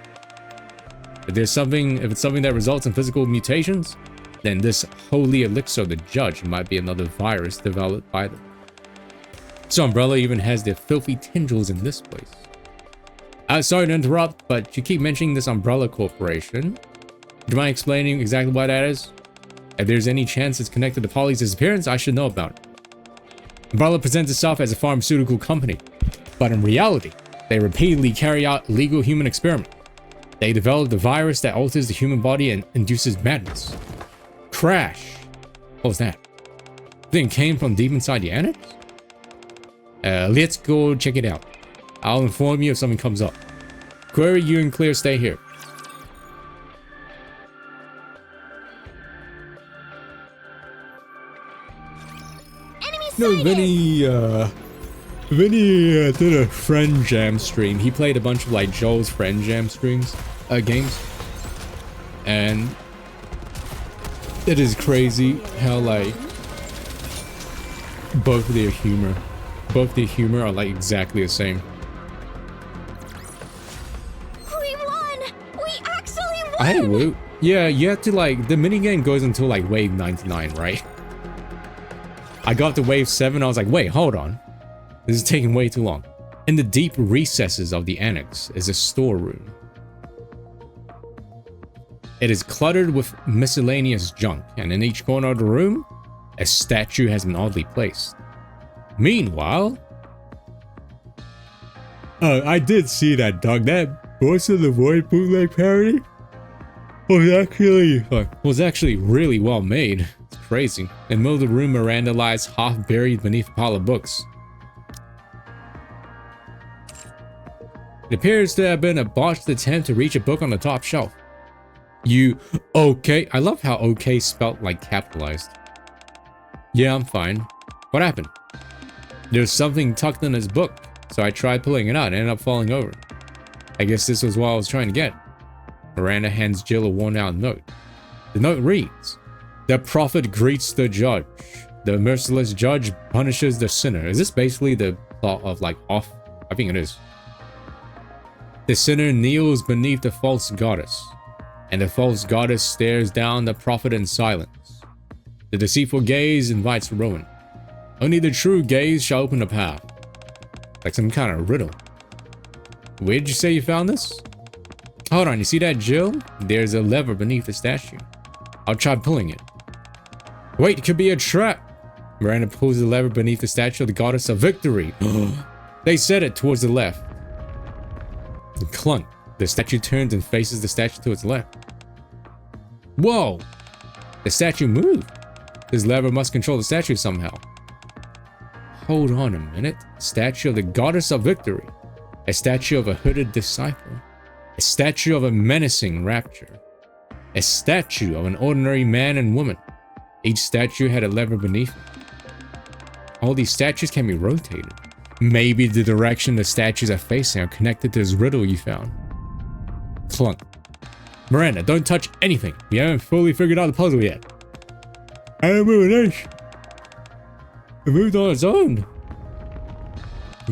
If it's something that results in physical mutations, then this holy elixir of the judge might be another virus developed by them. So Umbrella even has their filthy tendrils in this place. Sorry to interrupt, but you keep mentioning this Umbrella Corporation. Do you mind explaining exactly what that is? If there's any chance it's connected to Polly's disappearance, I should know about it. Umbrella presents itself as a pharmaceutical company, but in reality, they repeatedly carry out illegal human experiments. They developed a virus that alters the human body and induces madness. Crash! What was that? Thing came from deep inside the annex? Let's go check it out. I'll inform you if something comes up. Query, you and Clear stay here. No, Vinny did a Friend Jam stream. He played a bunch of like Joel's Friend Jam streams, games. And it is crazy how like both their humor are like exactly the same. We won! We actually won! I woot. Yeah, you have to like, the minigame goes until like wave 99, right? I got to wave 7, I was like, wait, hold on. This is taking way too long. In the deep recesses of the annex is a storeroom. It is cluttered with miscellaneous junk, and in each corner of the room, a statue has been oddly placed. Meanwhile... I did see that, dog. That Voice of the Void bootleg parody was actually really well made. It's crazy. In the middle of the room, Miranda lies half buried beneath a pile of books. It appears to have been a botched attempt to reach a book on the top shelf. You okay? I love how okay spelt like capitalized. Yeah, I'm fine. What happened? There's something tucked in his book, so I tried pulling it out and ended up falling over. I guess this was what I was trying to get. Miranda hands Jill a worn-out note. The note reads, "The prophet greets the judge. The merciless judge punishes the sinner." Is this basically the plot of like Off? I think it is. The sinner kneels beneath the false goddess, and the false goddess stares down the prophet in silence. The deceitful gaze invites ruin. Only the true gaze shall open the path. Like some kind of riddle. Where did you say you found this? Hold on, you see that, Jill? There's a lever beneath the statue. I'll try pulling it. Wait, it could be a trap. Miranda pulls the lever beneath the statue of the goddess of victory. They set it towards the left. The clunk. The statue turns and faces the statue to its left. Whoa! The statue moved. This lever must control the statue somehow. Hold on a minute. Statue of the goddess of victory. A statue of a hooded disciple. A statue of a menacing rapture. A statue of an ordinary man and woman. Each statue had a lever beneath it. All these statues can be rotated. Maybe the direction the statues are facing are connected to this riddle you found. Clunk. Miranda, don't touch anything. We haven't fully figured out the puzzle yet. I am moving this. It moved on its own.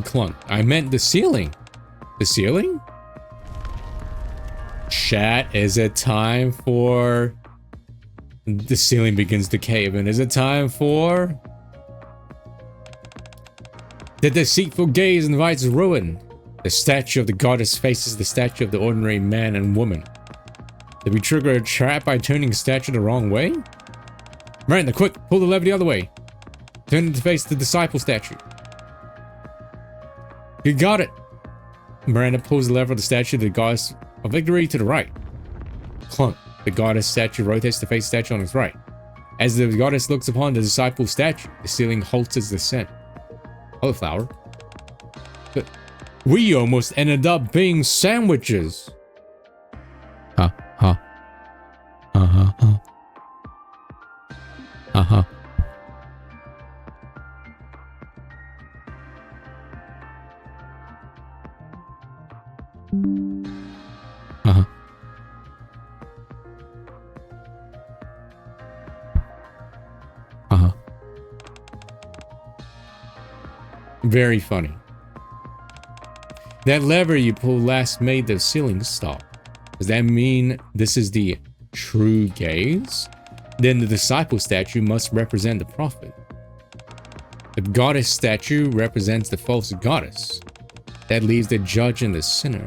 Clunk. I meant the ceiling. The ceiling? Chat, is it time for... The ceiling begins to cave in. Is it time for... The deceitful gaze invites ruin. The statue of the goddess faces the statue of the ordinary man and woman. Did we trigger a trap by turning the statue the wrong way? Miranda, quick, pull the lever the other way. Turn it to face the disciple statue. You got it. Miranda pulls the lever of the statue of the goddess of victory to the right. Clunk. The goddess statue rotates to face the statue on its right. As the goddess looks upon the disciple statue, the ceiling halts its descent. Hello, flower. But we almost ended up being sandwiches. Uh-huh. Uh-huh. Uh-huh. Uh-huh. Very funny. That lever you pulled last made the ceiling stop. Does that mean this is the true gaze? Then the disciple statue must represent the prophet. The goddess statue represents the false goddess. That leaves the judge and the sinner.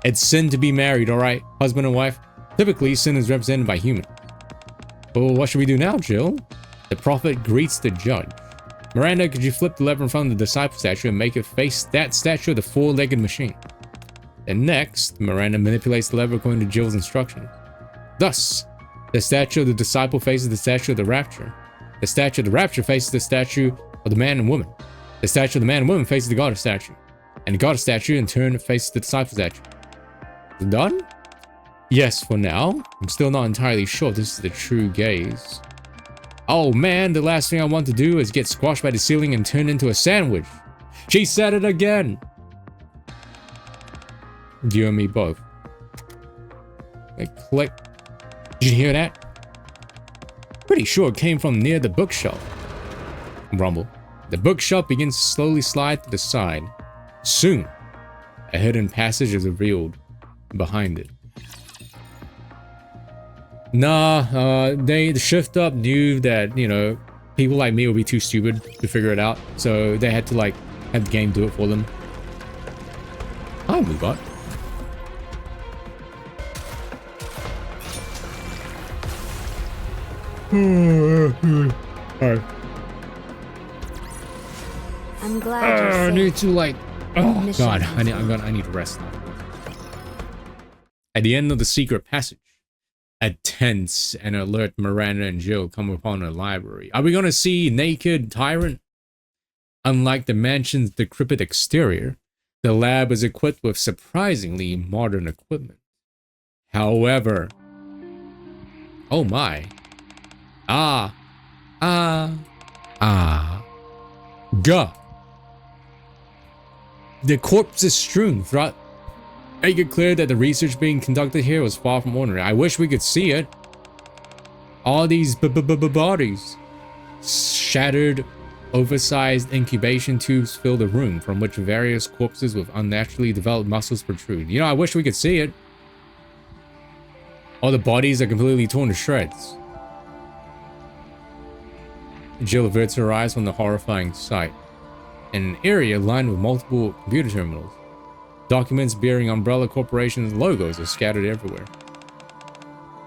It's sin to be married, alright? Husband and wife. Typically, sin is represented by humans. Well, what should we do now, Jill? The prophet greets the judge. Miranda, could you flip the lever in front of the disciple statue and make it face that statue of the four-legged machine? And next, Miranda manipulates the lever according to Jill's instructions. Thus, the statue of the disciple faces the statue of the rapture. The statue of the rapture faces the statue of the man and woman. The statue of the man and woman faces the goddess statue. And the goddess statue in turn faces the disciple statue. Is it done? Yes, for now. I'm still not entirely sure this is the true gaze. Oh man, the last thing I want to do is get squashed by the ceiling and turned into a sandwich. She said it again. You and me both. Like, click. Did you hear that? Pretty sure it came from near the bookshelf. Rumble. The bookshelf begins to slowly slide to the side. Soon, a hidden passage is revealed behind it. Nah, the shift up knew that, you know, people like me would be too stupid to figure it out. So they had to, like, have the game do it for them. Hi, Moobot. Alright. I'm glad you're I safe. need to, like... Oh, Mission God. I need to rest now. At the end of the secret passage, a tense and alert Miranda and Jill come upon a library. Are we going to see naked tyrant? Unlike the mansion's decrepit exterior, the lab is equipped with surprisingly modern equipment. However... Oh my. Gah. The corpses strewn throughout make it clear that the research being conducted here was far from ordinary. I wish we could see it. All these bodies. Shattered, oversized incubation tubes fill the room, from which various corpses with unnaturally developed muscles protrude. You know, I wish we could see it. All the bodies are completely torn to shreds. Jill averts her eyes from the horrifying sight. In an area lined with multiple computer terminals, documents bearing Umbrella Corporation's logos are scattered everywhere.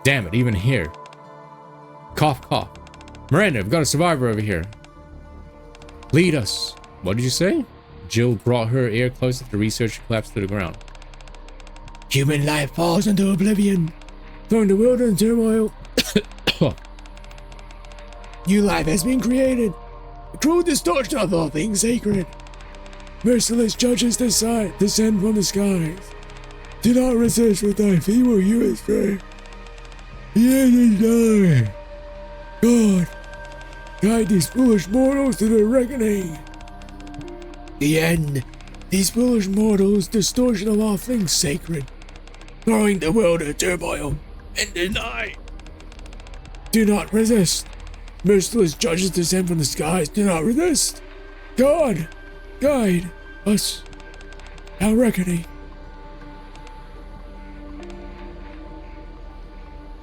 Damn it, even here. Cough, cough. Miranda, I've got a survivor over here. Lead us. What did you say? Jill brought her ear close as the researcher collapsed to the ground. Human life falls into oblivion, throwing the world in turmoil. New life has been created. A cruel distortion of all things sacred. Merciless judges descend from the skies. Do not resist with thy feeble human strength. The end is nigh. God, guide these foolish mortals to their reckoning. The end. These foolish mortals, distortion of all things sacred, throwing the world in turmoil and deny. Do not resist. Merciless judges descend from the skies. Do not resist. God, guide us. Our reckoning.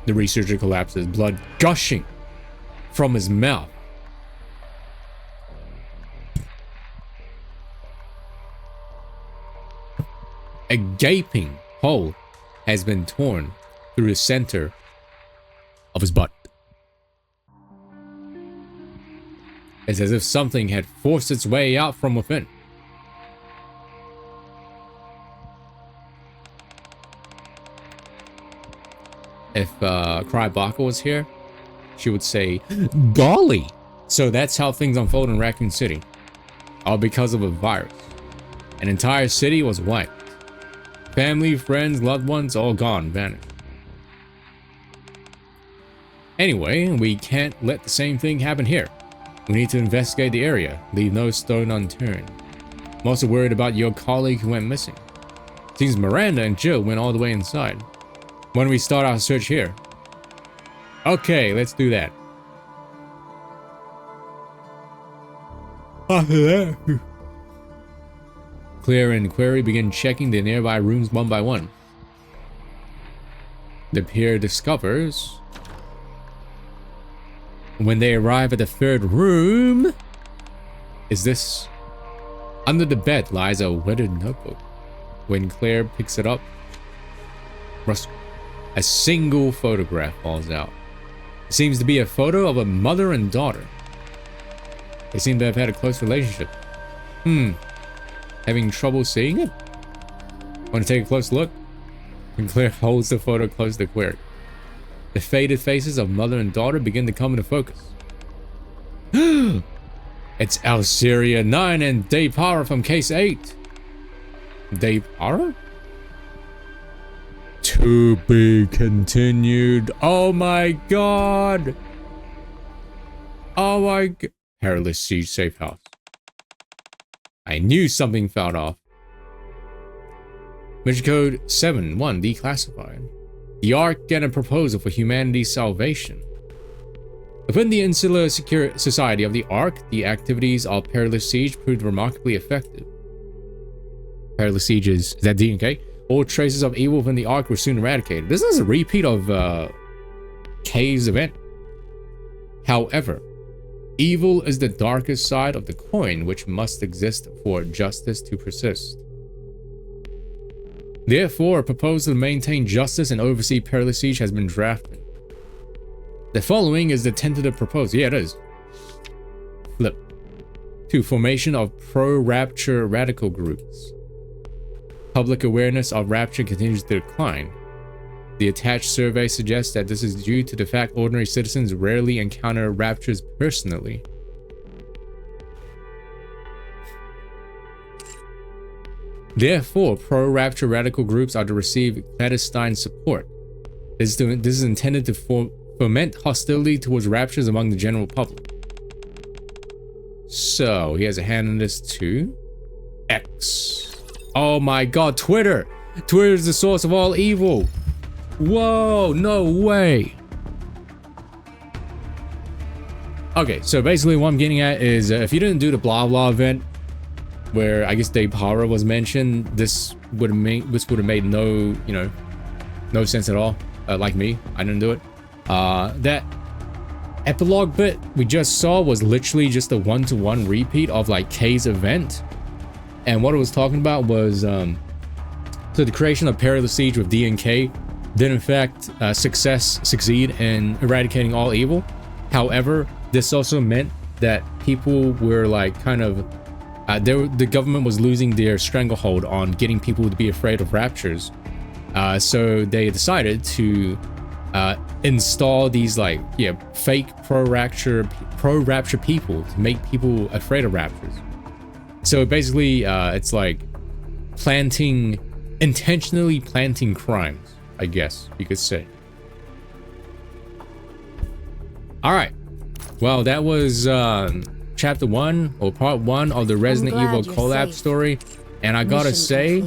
The researcher collapses, blood gushing from his mouth. A gaping hole has been torn through the center of his butt. It's as if something had forced its way out from within. If Krybaka was here, she would say, golly! So that's how things unfold in Raccoon City. All because of a virus. An entire city was wiped. Family, friends, loved ones, all gone, vanished. Anyway, we can't let the same thing happen here. We need to investigate the area, leave no stone unturned. I'm also worried about your colleague who went missing. Seems Miranda and Jill went all the way inside. Why don't we start our search here? Okay, let's do that. Claire and Query begin checking the nearby rooms one by one. The pair discovers... When they arrive at the third room... Is this... Under the bed lies a weathered notebook. When Claire picks it up... A single photograph falls out. It seems to be a photo of a mother and daughter. They seem to have had a close relationship. Having trouble seeing it? Want to take a close look? And Claire holds the photo close to Query. The faded faces of mother and daughter begin to come into focus. It's Alceria 9 and Dave Para from Case 8. Dave Para? To be continued. Oh my god. Oh my god. Perilous Siege Safe House. I knew something fell off. Mission Code 7-1 declassified. The Ark and a proposal for humanity's salvation. Within the Insular Secure Society of the Ark, the activities of Perilous Siege proved remarkably effective. Perilous Siege is that D&K? All traces of evil within the Ark were soon eradicated. This is a repeat of K's event. However, evil is the darkest side of the coin which must exist for justice to persist. Therefore, a proposal to maintain justice and oversee Perilous Siege has been drafted. The following is the tentative proposal. Yeah, it is. Flip. To formation of pro-Rapture radical groups. Public awareness of Rapture continues to decline. The attached survey suggests that this is due to the fact ordinary citizens rarely encounter Raptures personally. Therefore, pro-Rapture radical groups are to receive clandestine support. This is intended to foment hostility towards Raptures among the general public. So, he has a hand in this too. X. Oh my god, Twitter! Twitter is the source of all evil! Whoa, no way! Okay, so basically what I'm getting at is if you didn't do the blah blah event, where I guess Dave Horror was mentioned, this would have made no, you know, no sense at all. Like me, I didn't do it. That epilogue bit we just saw was literally just a one-to-one repeat of like K's event, and what it was talking about was so the creation of Perilous Siege with D and K did in fact succeed in eradicating all evil. However, this also meant that people were like kind of the government was losing their stranglehold on getting people to be afraid of raptures. So they decided to install these like fake pro-rapture people to make people afraid of raptures. So basically it's like intentionally planting crimes, I guess you could say. All right, well, that was chapter 1 or part 1 of the Resident Evil collab story, and I gotta say,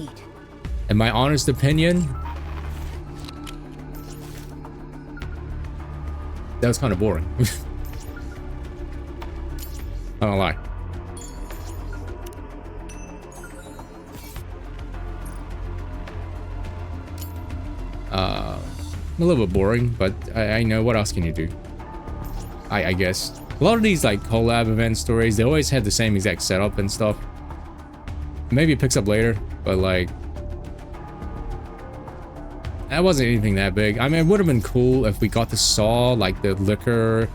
in my honest opinion, that was kind of boring. I don't lie. A little bit boring, but I know, what else can you do? I guess a lot of these like collab event stories, they always had the same exact setup and stuff. Maybe it picks up later, but like that wasn't anything that big. I mean, it would have been cool if we got to saw like the liquor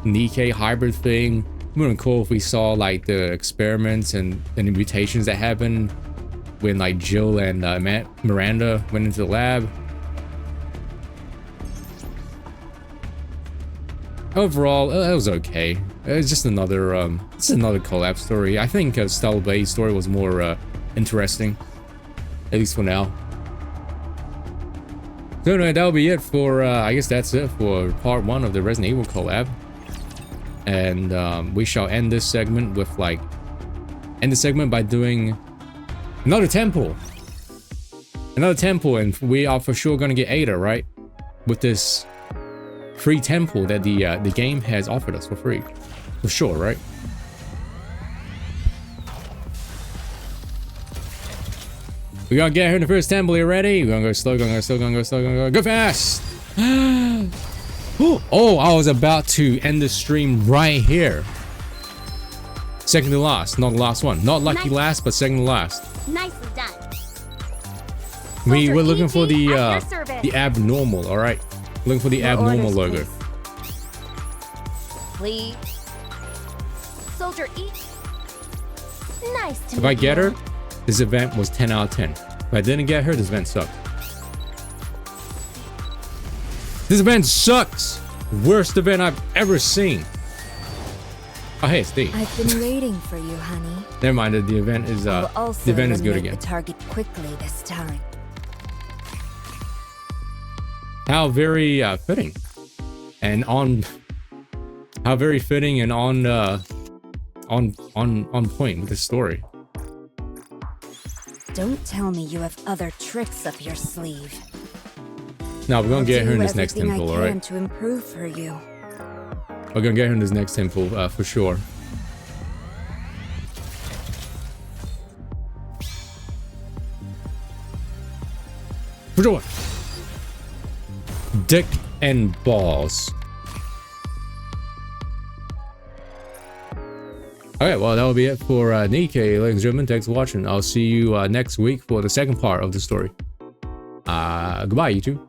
NIKKE hybrid thing. It would have been cool if we saw like the experiments and the mutations that happened when like Jill and Miranda went into the lab. Overall, it was okay. It's just another collab story. I think Stella Blade's story was more interesting, at least for now. So anyway, that'll be it for, I guess that's it for part 1 of the Resident Evil collab. And we shall end this segment with like, by doing another temple. And we are for sure gonna get Ada, right? With this free temple that the game has offered us for free. For sure, right? We're gonna get her in the first temple. You ready? We're gonna go slow, gonna go slow, gonna go slow, gonna go fast! Oh, I was about to end the stream right here. Second to last, not the last one. Not lucky last, but second to last. Nicely done. We're looking for the abnormal, alright? Looking for the abnormal logo. Please. Soldier, eat. Nice to meet you. If I get her, this event was 10 out of 10. If I didn't get her, this event sucked. This event sucks! Worst event I've ever seen. Oh hey, it's D. I've been waiting for you, honey. Never mind, the event is good again. The target quickly this time. How very fitting, and on point with the story. Don't tell me you have other tricks up your sleeve. No, we're gonna get her in this next temple, all right? To improve for you. We're gonna get her in this next temple for sure. For sure. Dick and balls. Okay, well, that will be it for NIKKE, ladies and gentlemen. Thanks for watching. I'll see you next week for the second part of the story. Goodbye, YouTube.